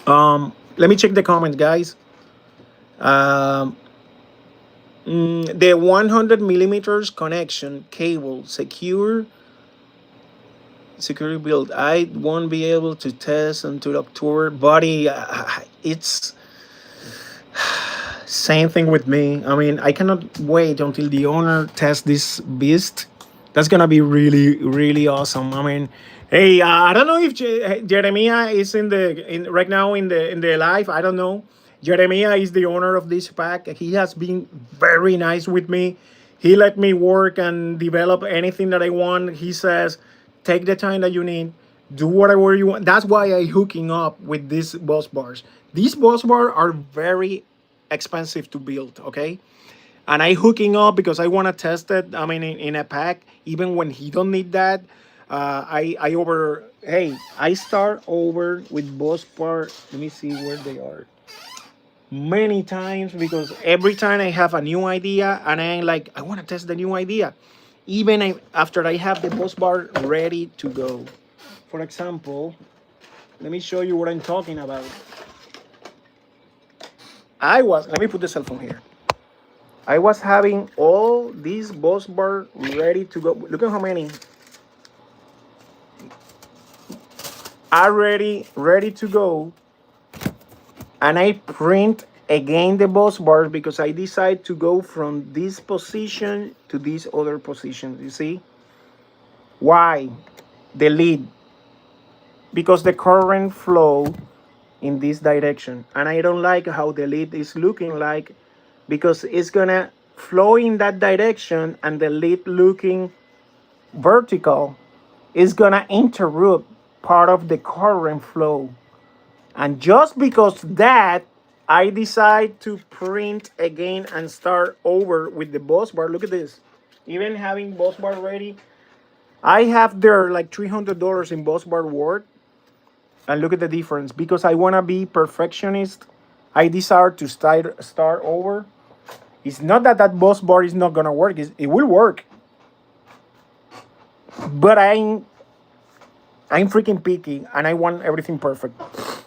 S1: Let me check the comments, guys. The 100 millimeters connection cable secure build. I won't be able to test until October, buddy. It's same thing with me. I mean, I cannot wait until the owner tests this beast. That's gonna be really, really awesome. I mean, hey, I don't know if Jeremiah is in right now in the live. I don't know. Jeremiah is the owner of this pack. He has been very nice with me. He let me work and develop anything that I want. He says, take the time that you need, do whatever you want. That's why I hooking up with these bus bars. These bus bars are very expensive to build, okay? And I hooking up because I want to test it. I mean, in a pack, even when he don't need that, I start over with bus bar. Let me see where they are. Many times, because every time I have a new idea and I'm like, I want to test the new idea, even after I have the bus bar ready to go. For example, let me show you what I'm talking about. Let me put the cell phone here. I was having all these bus bar ready to go. Look at how many are ready to go. And I print again the bus bars because I decide to go from this position to this other position. You see? Why? The lead. Because the current flow in this direction. And I don't like how the lead is looking like, because it's gonna flow in that direction, and the lead looking vertical is gonna interrupt part of the current flow. And just because that, I decide to print again and start over with the bus bar. Look at this. Even having bus bar ready, I have there like $300 in bus bar work. And look at the difference. Because I want to be perfectionist, I decide to start over. It's not that bus bar is not going to work. It will work. But I'm freaking picky and I want everything perfect.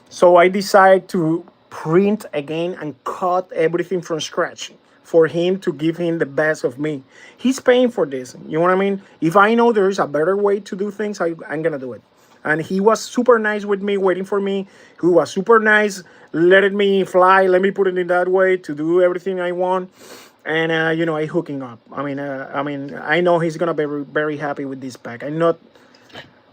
S1: So I decide to print again and cut everything from scratch for him, to give him the best of me. He's paying for this. You know what I mean? If I know there is a better way to do things, I'm going to do it. And he was super nice with me, waiting for me. He was super nice, letting me fly, let me put it in that way to do everything I want. And, I hooking up. I know he's going to be very, very happy with this pack.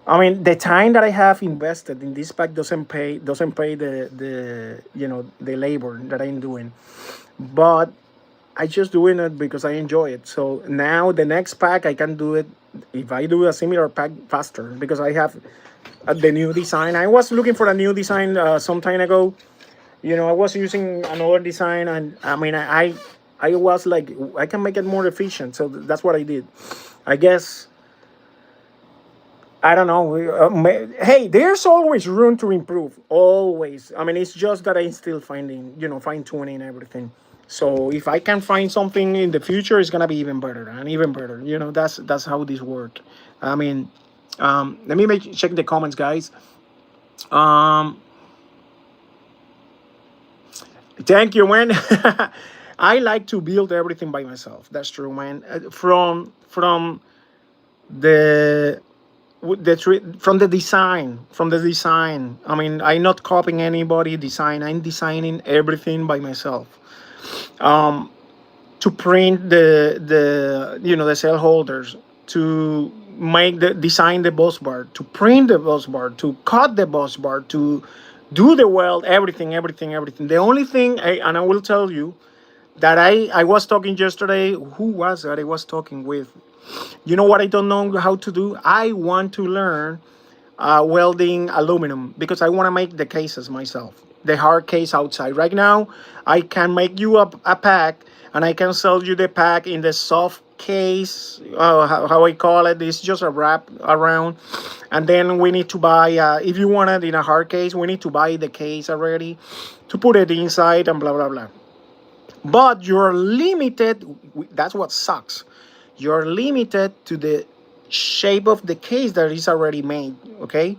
S1: The time that I have invested in this pack doesn't pay the labor that I'm doing. But I just doing it because I enjoy it. So now the next pack I can do it, if I do a similar pack, faster, because I have the new design. I was looking for a new design some time ago, I was using another design, and I mean, I was like, I can make it more efficient, so that's what I did. I guess I don't know. Hey, there's always room to improve. Always. I mean, it's just that I'm still finding, fine tuning everything. So if I can find something in the future, it's gonna be even better and even better. That's how this work. I mean, let me check the comments, guys. Um, Thank you, man. I like to build everything by myself. That's true, man. From the from the design. I mean, I'm not copying anybody design. I'm designing everything by myself. To print the cell holders, to make the design the bus bar, to print the bus bar, to cut the bus bar, to do the weld, everything. The only thing, and I will tell you that I was talking yesterday. Who was that I was talking with? You know what I don't know how to do? I want to learn welding aluminum because I want to make the cases myself. The hard case outside. Right now, I can make you a pack, and I can sell you the pack in the soft case. How I call it. It's just a wrap around, and then we need to buy. If you want it in a hard case, we need to buy the case already to put it inside and blah blah blah. But you're limited. That's what sucks. You're limited to the shape of the case that is already made. Okay,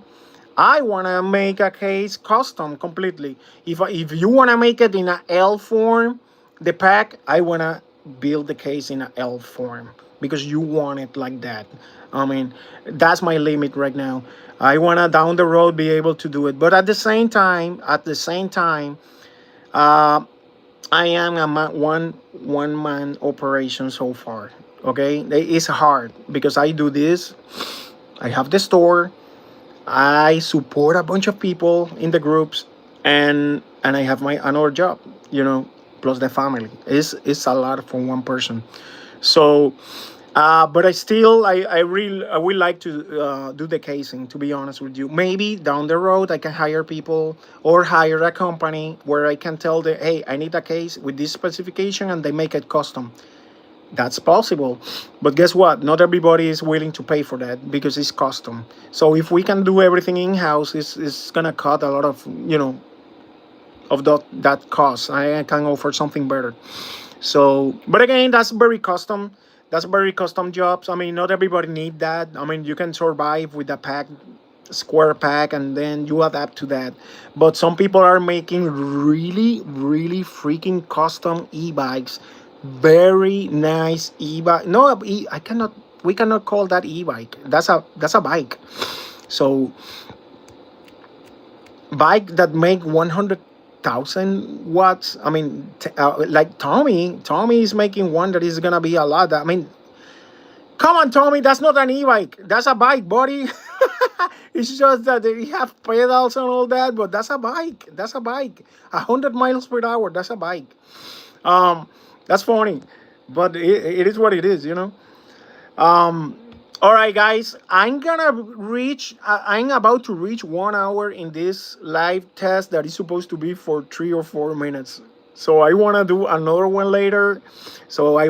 S1: I want to make a case custom completely. If you want to make it in a L form, the pack, I want to build the case in a L form because you want it like that. I mean, that's my limit right now. I want to down the road be able to do it, but at the same time, uh, I am a one man operation so far. Okay, it's hard because I do this. I have the store. I support a bunch of people in the groups, and I have my another job. Plus the family. It's a lot for one person. So, but I would like to do the casing. To be honest with you, maybe down the road I can hire people or hire a company where I can tell them, hey, I need a case with this specification, and they make it custom. That's possible, but guess what? Not everybody is willing to pay for that because it's custom. So if we can do everything in house, it's gonna cut a lot of that cost. I can offer something better. So, but again, that's very custom. That's very custom jobs. I mean, not everybody need that. I mean, you can survive with a pack, square pack, and then you adapt to that. But some people are making really, really freaking custom e-bikes. Very nice e-bike. No, I cannot. We cannot call that e-bike. That's a bike. So bike that make 100,000 watts. I mean, like Tommy is making one that is gonna be a lot. I mean, come on, Tommy, that's not an e-bike. That's a bike, buddy. It's just that they have pedals and all that, but that's a bike. That's a bike. 100 miles per hour. That's a bike. Um, that's funny, but it is what it is. Um, all right, guys. I'm about to reach 1 hour in this live test that is supposed to be for 3 or 4 minutes. So I wanna do another one later. So I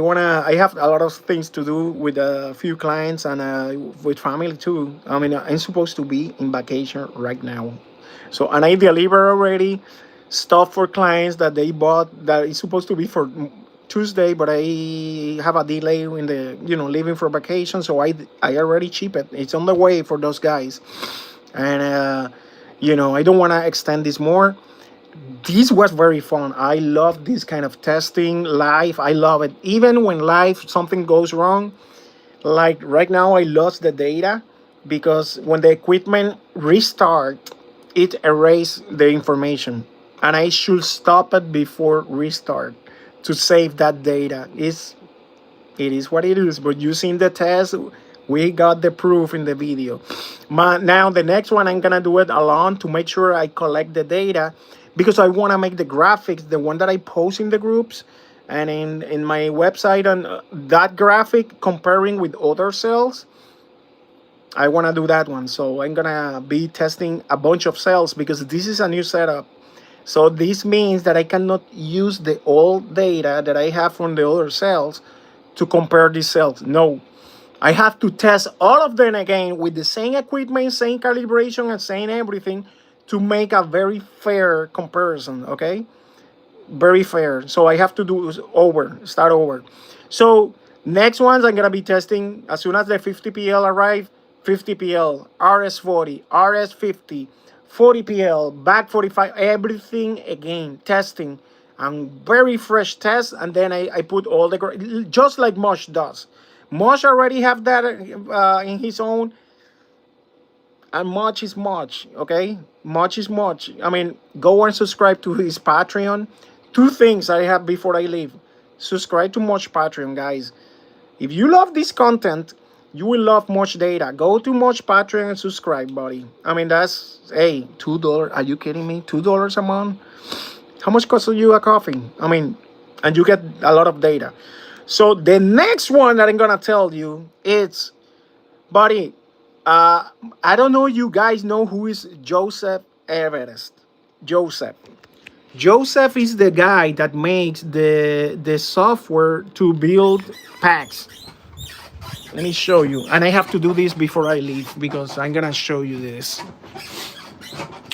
S1: have a lot of things to do with a few clients and with family too. I mean, I'm supposed to be in vacation right now. So, and I deliver already stuff for clients that they bought that is supposed to be for Tuesday, but I have a delay in the leaving for vacation, so I already ship it. It's on the way for those guys, and I don't want to extend this more. This was very fun. I love this kind of testing live. I love it. Even when live something goes wrong, like right now, I lost the data because when the equipment restart, it erased the information, and I should stop it before restart to save that data. It is what it is. But using the test, we got the proof in the video. Now the next one, I'm gonna do it alone to make sure I collect the data because I want to make the graphics, the one that I post in the groups and in my website, and that graphic comparing with other cells. I want to do that one. So I'm gonna be testing a bunch of cells because this is a new setup. So this means that I cannot use the old data that I have from the other cells to compare these cells. No, I have to test all of them again with the same equipment, same calibration, and same everything to make a very fair comparison. Okay, very fair. So I have to do start over. So next ones I'm gonna be testing as soon as the 50PL arrive. 50PL, RS40, RS50, 40PL, back 45, everything again, testing, and very fresh test, and then I put all the, just like Mosh does. Mosh already have that in his own, and much is much, okay? Much is much. I mean, go and subscribe to his Patreon. Two things I have before I leave. Subscribe to Much Patreon, guys. If you love this content, you will love Much Data. Go to Much Patreon and subscribe, buddy. I mean, that's, hey, $2. Are you kidding me? $2 a month? How much costs you a coffee? I mean, and you get a lot of data. So the next one that I'm gonna tell you is, buddy, I don't know you guys know who is Joseph Everest. Joseph. Joseph is the guy that makes the software to build packs. Let me show you. And I have to do this before I leave because I'm gonna show you this.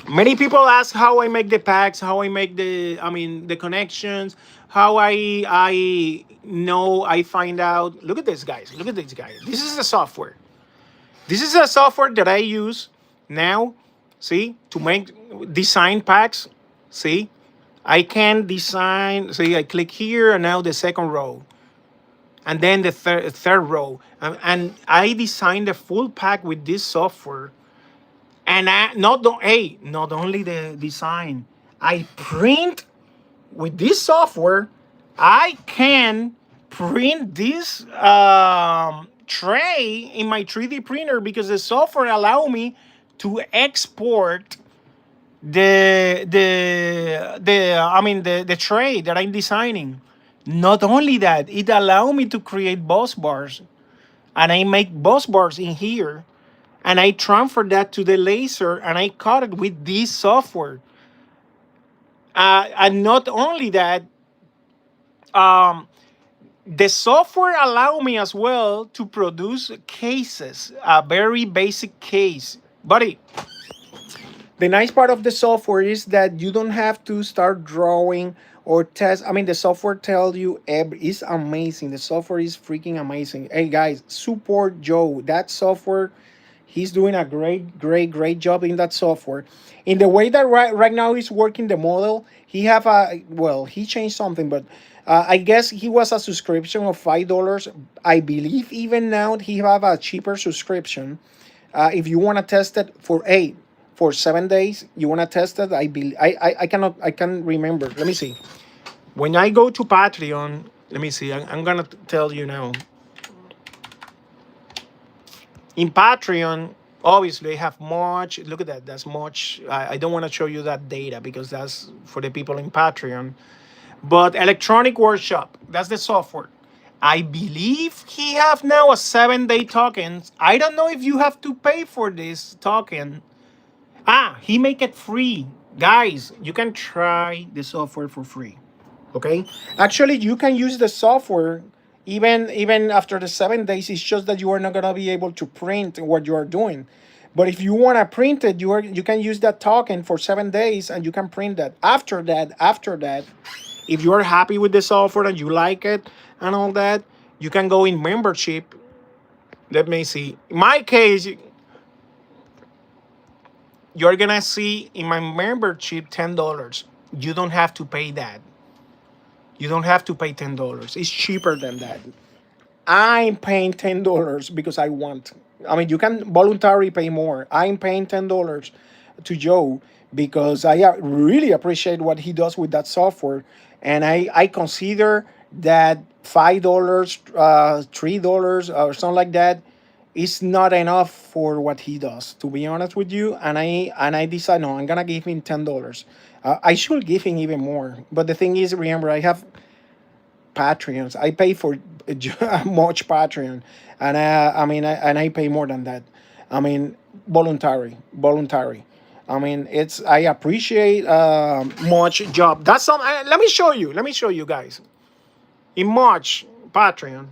S1: Many people ask how I make the packs, how I make the connections, how I know, I find out. Look at this, guys. Look at this guy. This is the software. This is a software that I use now, see, to make design packs. See, I can design, see, I click here and now the second row. And then the third row. And I designed the full pack with this software. And not only the design, I print with this software. I can print this tray in my 3D printer because the software allow me to export the tray that I'm designing. Not only that, it allow me to create bus bars, and I make bus bars in here, and I transfer that to the laser, and I cut it with this software. And not only that, um, the software allow me as well to produce cases, a very basic case. Buddy, the nice part of the software is that you don't have to start drawing or test. I mean, the software tells you it's amazing. The software is freaking amazing. Hey guys, support Joe. That software, he's doing a great job in that software. In the way that right now he's working the model, he have a, well, he changed something, but I guess he was a subscription of $5. I believe even now he have a cheaper subscription. If you want to test it for 7 days, you want to test it. I can't remember. Let me see. When I go to Patreon, let me see. I'm gonna tell you now. In Patreon, obviously, I have much. Look at that. That's much. I don't want to show you that data because that's for the people in Patreon. But Electronic Workshop, that's the software. I believe he have now a 7-day token. I don't know if you have to pay for this token. He make it free. Guys, you can try the software for free. Okay? Actually, you can use the software even after the 7 days. It's just that you are not gonna be able to print what you are doing. But if you want to print it, you can use that token for 7 days and you can print that. After that, if you are happy with the software and you like it and all that, you can go in membership. Let me see. In my case, you're gonna see in my membership $10. You don't have to pay that. You don't have to pay $10. It's cheaper than that. I'm paying $10 because I want. I mean, you can voluntarily pay more. I'm paying $10 to Joe because I really appreciate what he does with that software. And I consider that $5, $3, or something like that is not enough for what he does, to be honest with you. And I decide, no, I'm gonna give him $10. I should give him even more. But the thing is, remember, I have Patreons. I pay for much Patreon, and I pay more than that. I mean, voluntary. I mean, it's I appreciate much job. That's some. Let me show you. Let me show you guys. In March, Patreon,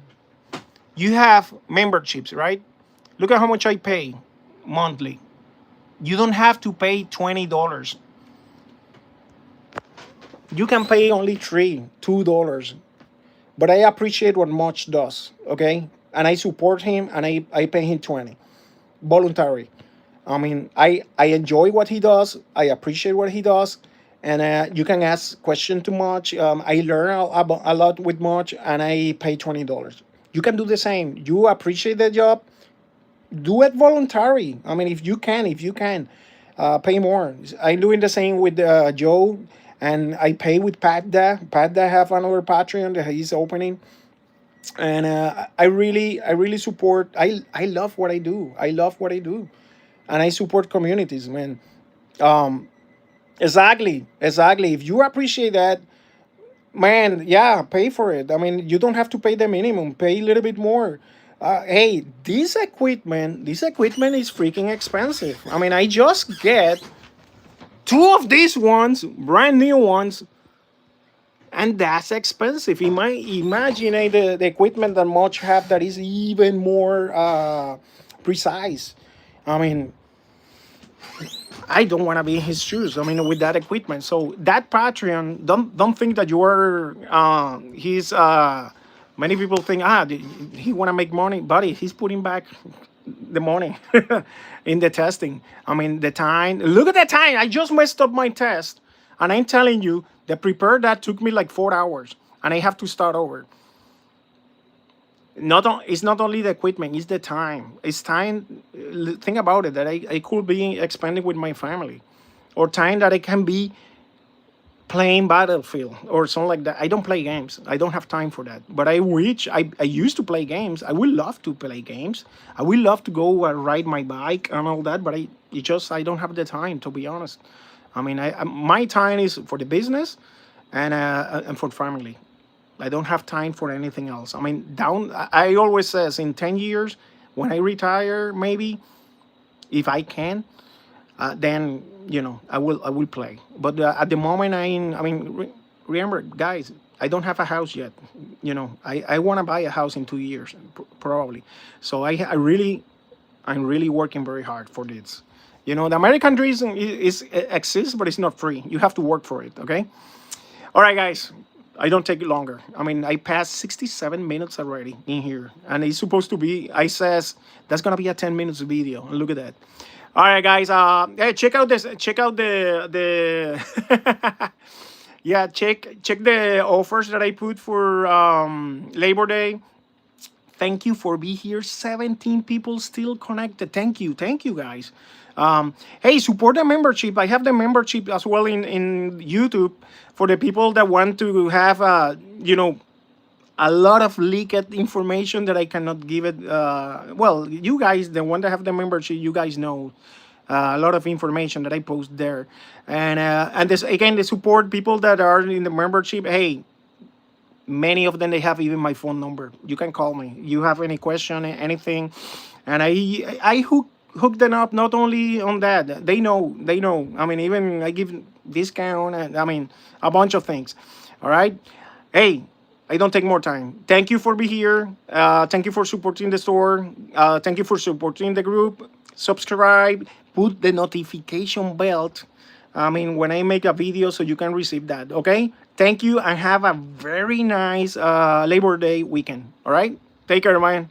S1: you have memberships, right? Look at how much I pay monthly. You don't have to pay $20. You can pay only $2. But I appreciate what Much does, okay? And I support him and I pay him 20 voluntary. I mean, I enjoy what he does. I appreciate what he does. And you can ask question to Much. I learn a lot with Much and I pay $20. You can do the same. You appreciate the job, do it voluntary. I mean, if you can, pay more. I'm doing the same with Joe, and I pay with Padda. Padda have another Patreon that he's opening, and I really support. I love what I do. I love what I do, and I support communities, man. Um, exactly. If you appreciate that, man, yeah, pay for it. I mean, you don't have to pay the minimum. Pay a little bit more. Hey, this equipment is freaking expensive. I mean, I just get two of these ones, brand new ones, and that's expensive. Imagine the equipment that Much have that is even more precise. I mean, I don't want to be in his shoes. I mean, with that equipment. So that Patreon, don't think that you are. He's. Many people think he want to make money, buddy. He's putting back the money in the testing. I mean, the time. Look at the time. I just messed up my test, and I'm telling you, the prepare that took me like 4 hours, and I have to start over. It's not only the equipment, it's the time. It's time. Think about it, that I could be expanding with my family, or time that I can be playing Battlefield or something like that. I don't play games. I don't have time for that. But I used to play games. I would love to play games. I would love to go ride my bike and all that, but I don't have the time, to be honest. I mean, my time is for the business and for family. I don't have time for anything else. I mean, I always says in 10 years, when I retire, maybe, if I can, then I will play. But at the moment, remember, guys, I don't have a house yet. I want to buy a house in 2 years, probably. So I'm really working very hard for this. The American dream exists, but it's not free. You have to work for it. Okay. All right, guys. I don't take it longer. I mean, I passed 67 minutes already in here, and it's supposed to be. I says that's gonna be a 10 minutes video. Look at that. All right, guys. Hey, check out this. Check out the yeah. Check the offers that I put for Labor Day. Thank you for being here. 17 people still connected. Thank you, guys. Hey, support the membership. I have the membership as well in YouTube for the people that want to have, a lot of leaked information that I cannot give it. Well, you guys, the one that have the membership, you guys know a lot of information that I post there, and this again, the support people that are in the membership. Hey, many of them, they have even my phone number. You can call me. You have any question, anything, and I hook them up. Not only on that, they know. I mean, even I give discount, and I mean a bunch of things. All right. Hey, I don't take more time. Thank you for being here. Thank you for supporting the store. Thank you for supporting the group. Subscribe. Put the notification bell. I mean, when I make a video, so you can receive that. Okay. Thank you, and have a very nice Labor Day weekend. All right. Take care, man.